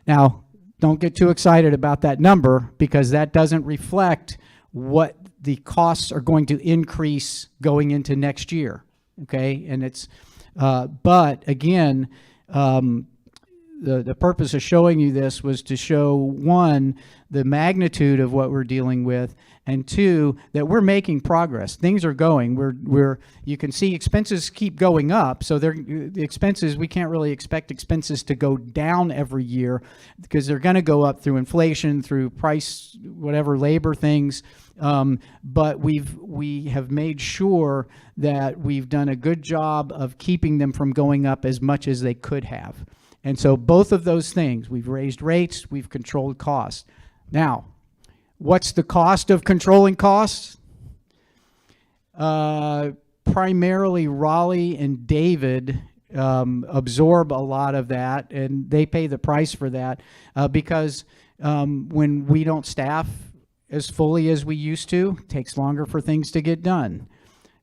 Now, don't get too excited about that number because that doesn't reflect what the costs are going to increase going into next year, okay? And it's, but again, the purpose of showing you this was to show, one, the magnitude of what we're dealing with, and two, that we're making progress. Things are going. You can see expenses keep going up. So the expenses, we can't really expect expenses to go down every year because they're going to go up through inflation, through price, whatever labor things. But we have made sure that we've done a good job of keeping them from going up as much as they could have. And so both of those things, we've raised rates, we've controlled costs. Now, what's the cost of controlling costs? Primarily Raleigh and David absorb a lot of that, and they pay the price for that because when we don't staff as fully as we used to, it takes longer for things to get done.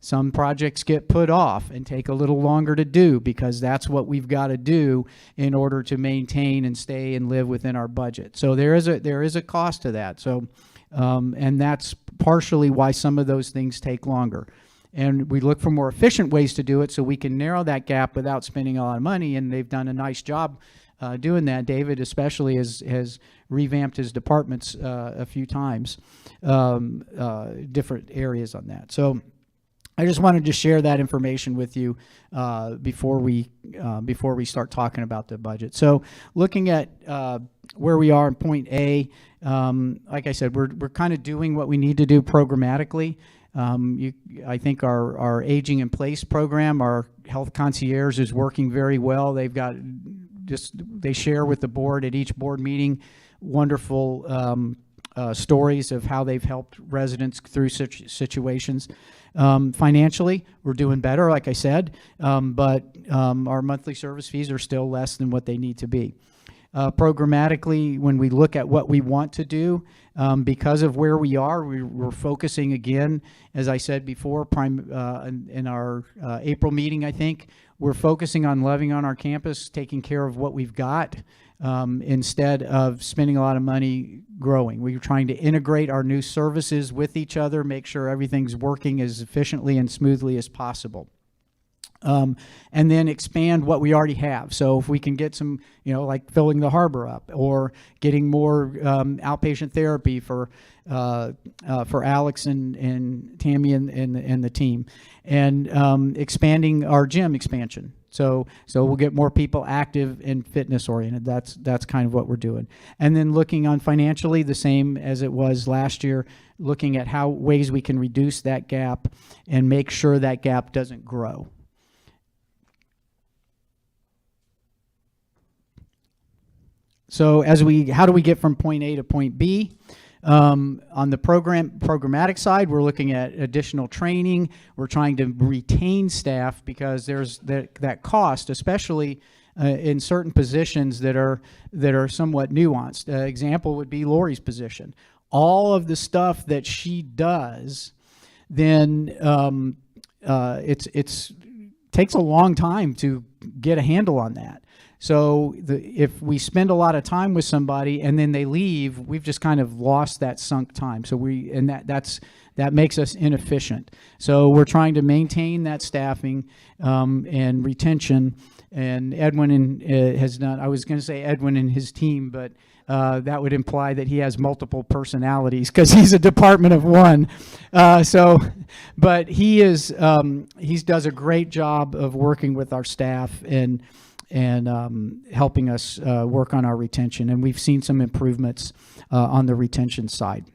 Some projects get put off and take a little longer to do because that's what we've got to do in order to maintain and stay and live within our budget. So there is a cost to that. So, and that's partially why some of those things take longer. And we look for more efficient ways to do it so we can narrow that gap without spending a lot of money. And they've done a nice job doing that. David especially has revamped his departments a few times, different areas on that. So I just wanted to share that information with you before we start talking about the budget. So looking at where we are in point A, like I said, we're kind of doing what we need to do programmatically. I think our aging in place program, our health concierge, is working very well. They've got they share with the board at each board meeting wonderful stories of how they've helped residents through such situations. Financially, we're doing better, like I said, but our monthly service fees are still less than what they need to be. Programmatically, when we look at what we want to do, because of where we are, we're focusing again, as I said before, in our April meeting, I think, we're focusing on loving on our campus, taking care of what we've got, instead of spending a lot of money growing. We're trying to integrate our new services with each other, make sure everything's working as efficiently and smoothly as possible. And then expand what we already have. So if we can get some, like filling the harbor up, or getting more outpatient therapy for Alex and Tammy and the team, and expanding our gym expansion. So we'll get more people active and fitness oriented. That's kind of what we're doing. And then looking on financially, the same as it was last year, looking at how ways we can reduce that gap and make sure that gap doesn't grow. So how do we get from point A to point B? On the programmatic side, we're looking at additional training. We're trying to retain staff because there's that cost, especially in certain positions that are somewhat nuanced. Example would be Lori's position. All of the stuff that she does, then it's takes a long time to get a handle on that. So if we spend a lot of time with somebody and then they leave, we've just kind of lost that sunk time. So that makes us inefficient. So we're trying to maintain that staffing and retention. And Edwin has done. I was going to say Edwin and his team, but that would imply that he has multiple personalities because he's a department of one. But he does a great job of working with our staff and helping us work on our retention. And we've seen some improvements on the retention side.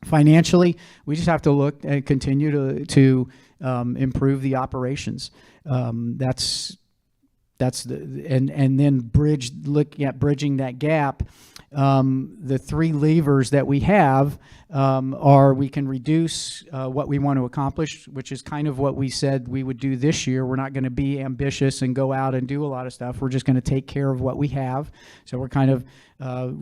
Financially, we just have to look and continue to improve the operations. And then looking at bridging that gap. The three levers that we have are we can reduce what we want to accomplish, which is kind of what we said we would do this year. We're not going to be ambitious and go out and do a lot of stuff. We're just going to take care of what we have. So we're kind of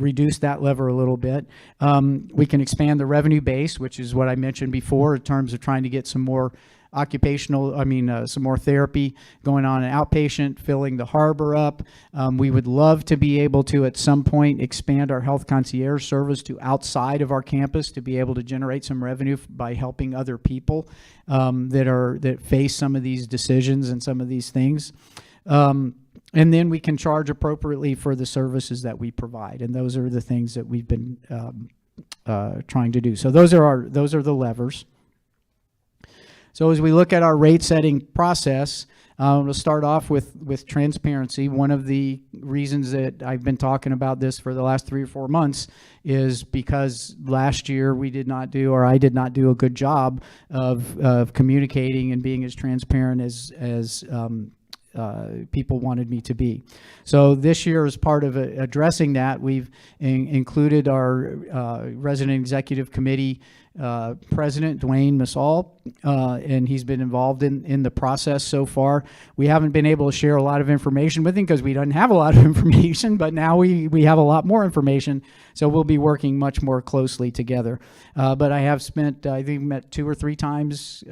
reduce that lever a little bit. We can expand the revenue base, which is what I mentioned before in terms of trying to get some more some more therapy going on in outpatient, filling the harbor up. We would love to be able to, at some point, expand our health concierge service to outside of our campus to be able to generate some revenue by helping other people that face some of these decisions and some of these things. And then we can charge appropriately for the services that we provide. And those are the things that we've been trying to do. So those are the levers. So as we look at our rate setting process, we'll start off with transparency. One of the reasons that I've been talking about this for the last 3 or 4 months is because last year I did not do a good job of communicating and being as transparent as people wanted me to be. So this year, as part of addressing that, we've included our resident executive committee president, Dwayne Massall, and he's been involved in the process so far. We haven't been able to share a lot of information with him because we don't have a lot of information, but now we have a lot more information, so we'll be working much more closely together. But I have spent, I think, met 2 or 3 times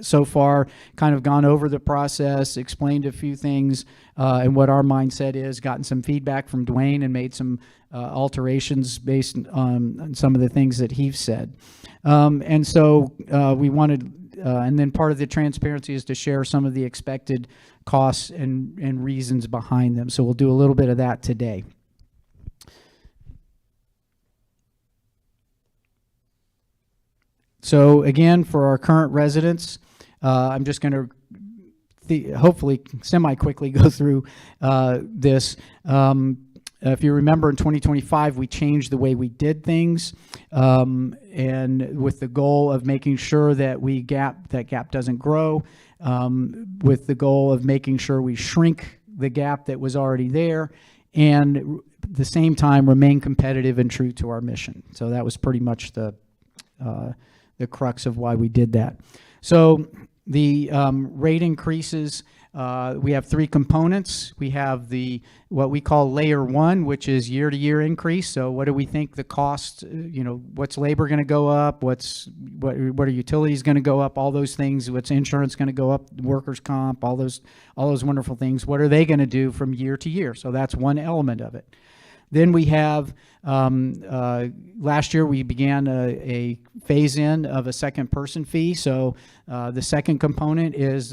so far, kind of gone over the process, explained a few things and what our mindset is, gotten some feedback from Dwayne and made some alterations based on some of the things that he's said. And so we wanted, and then part of the transparency is to share some of the expected costs and reasons behind them. So we'll do a little bit of that today. So again, for our current residents, I'm just going to hopefully semi-quickly go through this. If you remember, in 2025, we changed the way we did things, and with the goal of making sure that that gap doesn't grow, with the goal of making sure we shrink the gap that was already there, and at the same time remain competitive and true to our mission. So that was pretty much the crux of why we did that. So the rate increases, we have 3 components. We have what we call layer 1, which is year-to-year increase. So what do we think the cost, what's labor going to go up? What are utilities going to go up? All those things. What's insurance going to go up? Workers' comp, all those wonderful things. What are they going to do from year to year? So that's one element of it. Then we have, last year we began a phase-in of a second person fee. So the second component is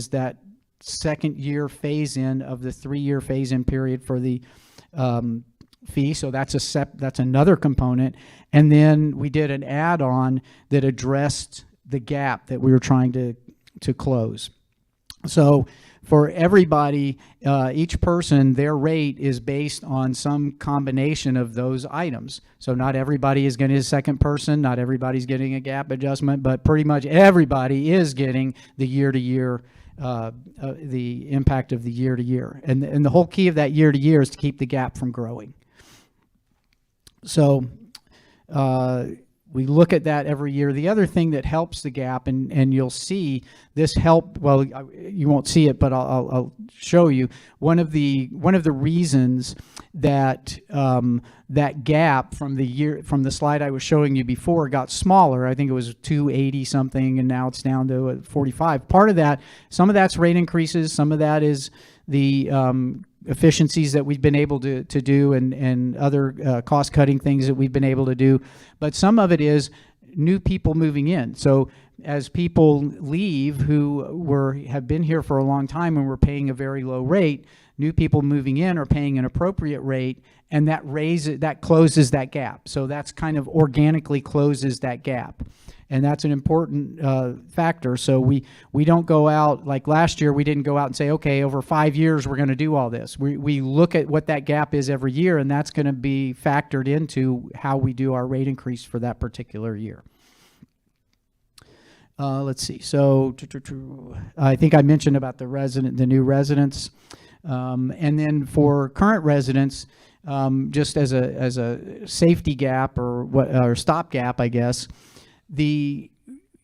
that second year phase-in of the 3-year phase-in period for the fee. So that's another component. And then we did an add-on that addressed the gap that we were trying to close. So for everybody, each person, their rate is based on some combination of those items. So not everybody is getting a second person, not everybody's getting a gap adjustment, but pretty much everybody is getting the year-to-year, the impact of the year-to-year. And the whole key of that year-to-year is to keep the gap from growing. So we look at that every year. The other thing that helps the gap, and you'll see this help, well, you won't see it, but I'll show you. One of the reasons that that gap from the slide I was showing you before got smaller, I think it was 280 something, and now it's down to 45. Part of that, some of that's rate increases, some of that is the efficiencies that we've been able to do, and other cost-cutting things that we've been able to do. But some of it is new people moving in. So as people leave who have been here for a long time and were paying a very low rate, new people moving in are paying an appropriate rate, and that closes that gap. So that's kind of organically closes that gap. And that's an important factor. So we don't go out, like last year, we didn't go out and say, okay, over 5 years, we're going to do all this. We look at what that gap is every year, and that's going to be factored into how we do our rate increase for that particular year. Let's see. So I think I mentioned about the new residents. And then for current residents, just as a safety gap or stopgap, I guess,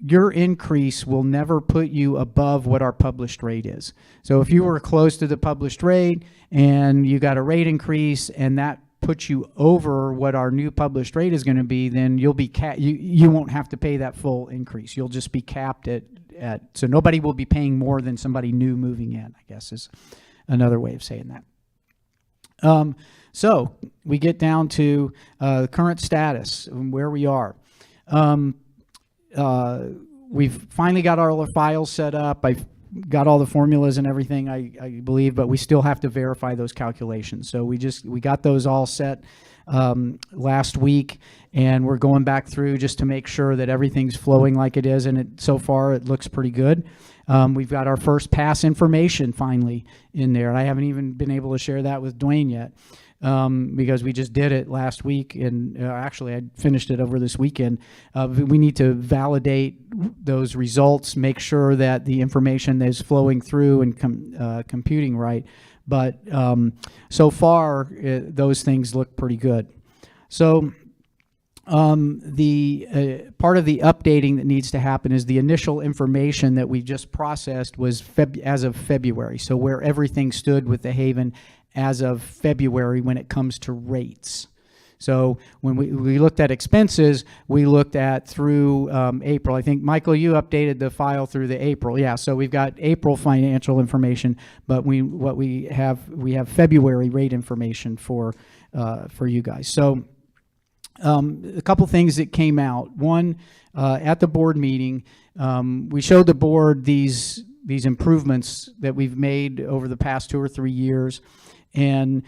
your increase will never put you above what our published rate is. So if you were close to the published rate and you got a rate increase and that puts you over what our new published rate is going to be, then you'll be you won't have to pay that full increase. You'll just be capped at so nobody will be paying more than somebody new moving in, I guess is another way of saying that. So we get down to the current status and where we are. We've finally got all our files set up. I've got all the formulas and everything, I believe, but we still have to verify those calculations. So we got those all set last week, and we're going back through just to make sure that everything's flowing like it is, and so far it looks pretty good. We've got our first pass information finally in there. I haven't even been able to share that with Dwayne yet. Because we just did it last week, and actually I finished it over this weekend. We need to validate those results, make sure that the information is flowing through and computing right. But so far, those things look pretty good. So the part of the updating that needs to happen is the initial information that we just processed was as of February. So where everything stood with the Haven as of February when it comes to rates. So when we looked at expenses, we looked at through April. I think, Michael, you updated the file through the April. Yeah, so we've got April financial information, but we have February rate information for you guys. So a couple things that came out. One, at the board meeting, we showed the board these improvements that we've made over the past 2 or 3 years. And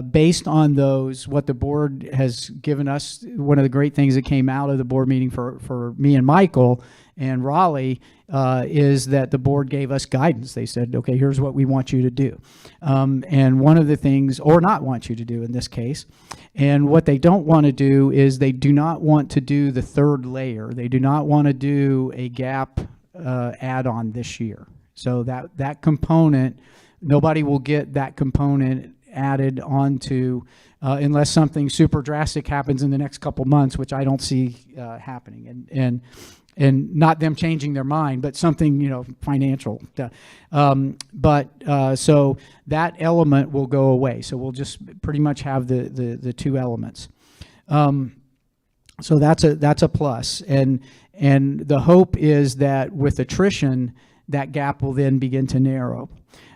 based on those, what the board has given us, one of the great things that came out of the board meeting for me and Michael and Raleigh is that the board gave us guidance. They said, okay, here's what we want you to do. And one of the things, or not want you to do in this case, and what they don't want to do is they do not want to do the third layer. They do not want to do a gap add-on this year. So that component, nobody will get that component added onto unless something super drastic happens in the next couple months, which I don't see happening, and not them changing their mind, but something financial. So that element will go away. So we'll just pretty much have the two elements. So that's a plus, and the hope is that with attrition, that gap will then begin to narrow.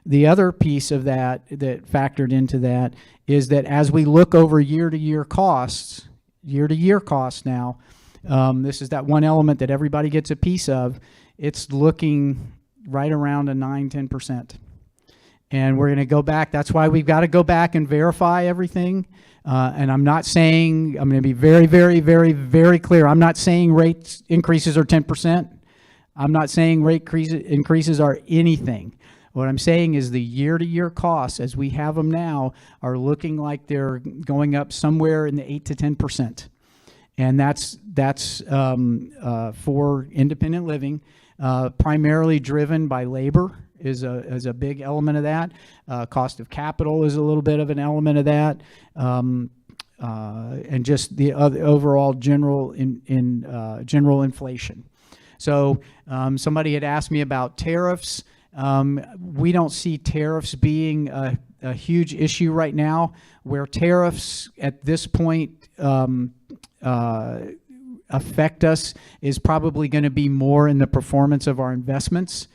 The other piece of that factored into that is that as we look over year-to-year costs now, this is that one element that everybody gets a piece of, it's looking right around a 9-10%. And we're going to go back. That's why we've got to go back and verify everything. And I'm not saying, I'm going to be very, very, very, very clear. I'm not saying rate increases are 10%. I'm not saying rate increases are anything. What I'm saying is the year-to-year costs, as we have them now, are looking like they're going up somewhere in the 8 to 10%. And that's for independent living, primarily driven by labor is a big element of that. Cost of capital is a little bit of an element of that, and just the overall general general inflation. So somebody had asked me about tariffs. We don't see tariffs being a huge issue right now. Where tariffs at this point affect us is probably going to be more in the performance of our investments,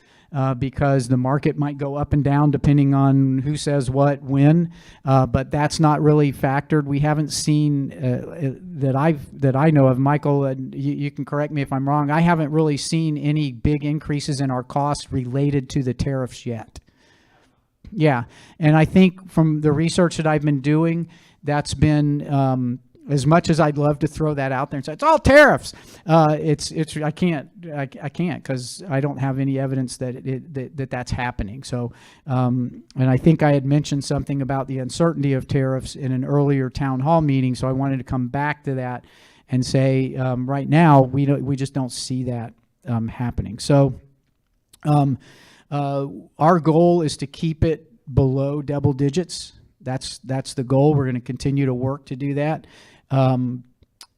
because the market might go up and down depending on who says what when, but that's not really factored. We haven't seen that I know of. Michael, you can correct me if I'm wrong. I haven't really seen any big increases in our costs related to the tariffs yet. Yeah, and I think from the research that I've been doing, that's been as much as I'd love to throw that out there and say it's all tariffs. I can't because I don't have any evidence that that's happening. So, and I think I had mentioned something about the uncertainty of tariffs in an earlier town hall meeting. So I wanted to come back to that and say right now we just don't see that happening. So our goal is to keep it below double digits. That's the goal. We're going to continue to work to do that.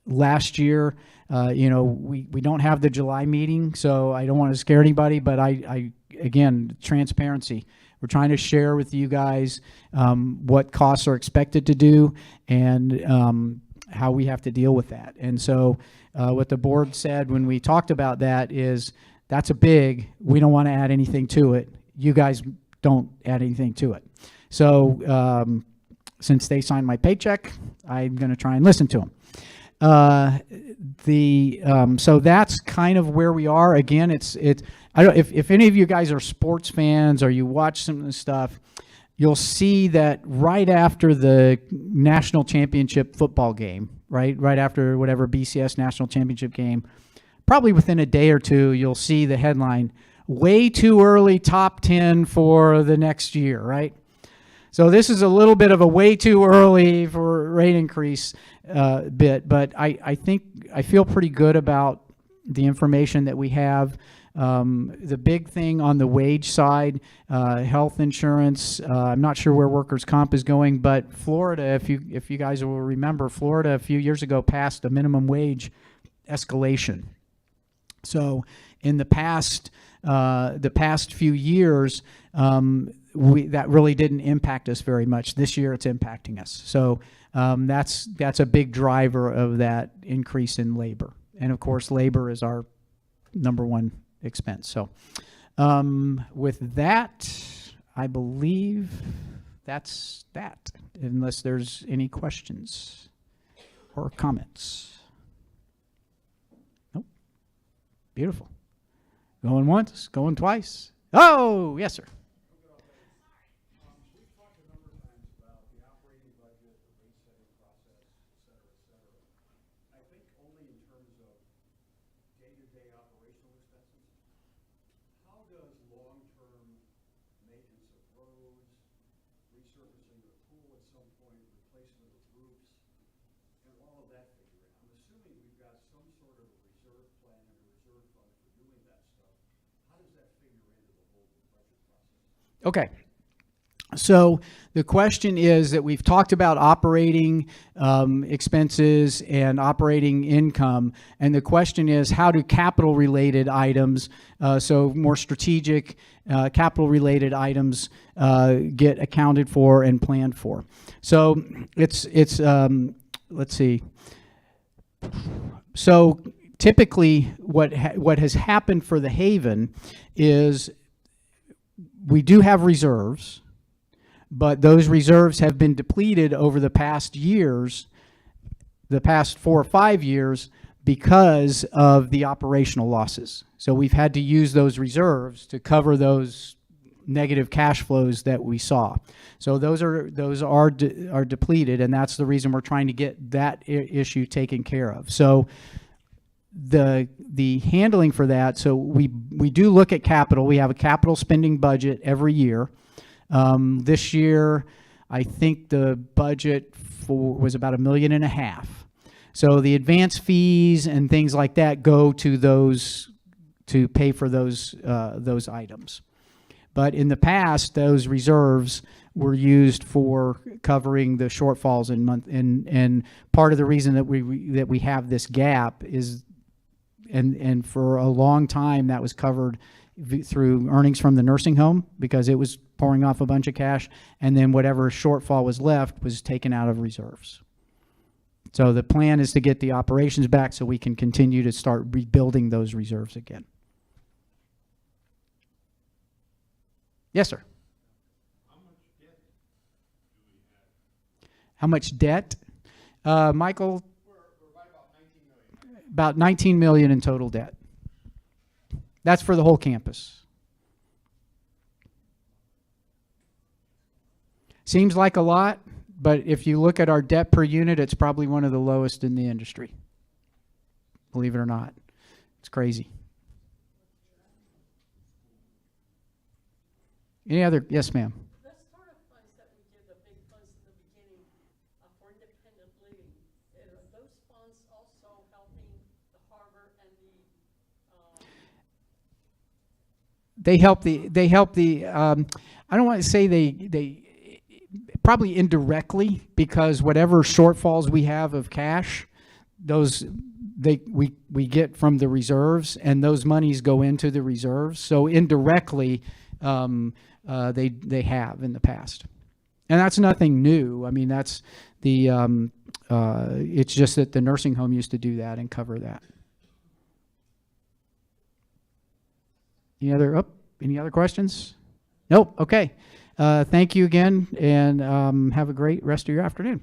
Last year, we don't have the July meeting, so I don't want to scare anybody, but I again, transparency. We're trying to share with you guys what costs are expected to do and how we have to deal with that. And so what the board said when we talked about that is that's a big, we don't want to add anything to it. You guys don't add anything to it. So since they signed my paycheck, I'm going to try and listen to them. So that's kind of where we are. Again, I don't, if any of you guys are sports fans or you watch some of the stuff, you'll see that right after the national championship football game, right after whatever BCS national championship game, probably within a day or two, you'll see the headline, way too early top 10 for the next year, right? So this is a little bit of a way too early for rate increase bit, but I think I feel pretty good about the information that we have. The big thing on the wage side, health insurance, I'm not sure where workers' comp is going, but Florida, if you guys will remember, Florida a few years ago passed a minimum wage escalation. So in the past few years, that really didn't impact us very much. This year, it's impacting us. So that's a big driver of that increase in labor. And of course, labor is our number one expense. So with that, I believe that's that, unless there's any questions or comments. Nope. Beautiful. Going once, going twice. Oh, yes, sir. Okay. So the question is that we've talked about operating expenses and operating income, and the question is how do capital-related items, so more strategic capital-related items, get accounted for and planned for? So it's let's see. So typically, what has happened for the Haven is we do have reserves, but those reserves have been depleted over the past years, the past 4 or 5 years, because of the operational losses. So we've had to use those reserves to cover those negative cash flows that we saw. So those are depleted, and that's the reason we're trying to get that issue taken care of. So the handling for that, so we do look at capital. We have a capital spending budget every year. This year, I think the budget was about $1.5 million. So the advance fees and things like that go to those to pay for those items. But in the past, those reserves were used for covering the shortfalls in month. And part of the reason that we have this gap is, and for a long time that was covered through earnings from the nursing home, because it was pouring off a bunch of cash, and then whatever shortfall was left was taken out of reserves. So the plan is to get the operations back so we can continue to start rebuilding those reserves again. Yes, sir. How much debt? Michael? We're about 19 million in total debt. That's for the whole campus. Seems like a lot, but if you look at our debt per unit, it's probably one of the lowest in the industry. Believe it or not. It's crazy. Any other? Yes, ma'am. The startup funds that we give, the big funds in the beginning for independent living, are those funds also helping the harbor and the I don't want to say they probably indirectly, because whatever shortfalls we have of cash, those we get from the reserves, and those monies go into the reserves. So indirectly, they have in the past, and that's nothing new. I mean, that's the it's just that the nursing home used to do that and cover that. Any other questions? Nope. Okay. Thank you again, and have a great rest of your afternoon.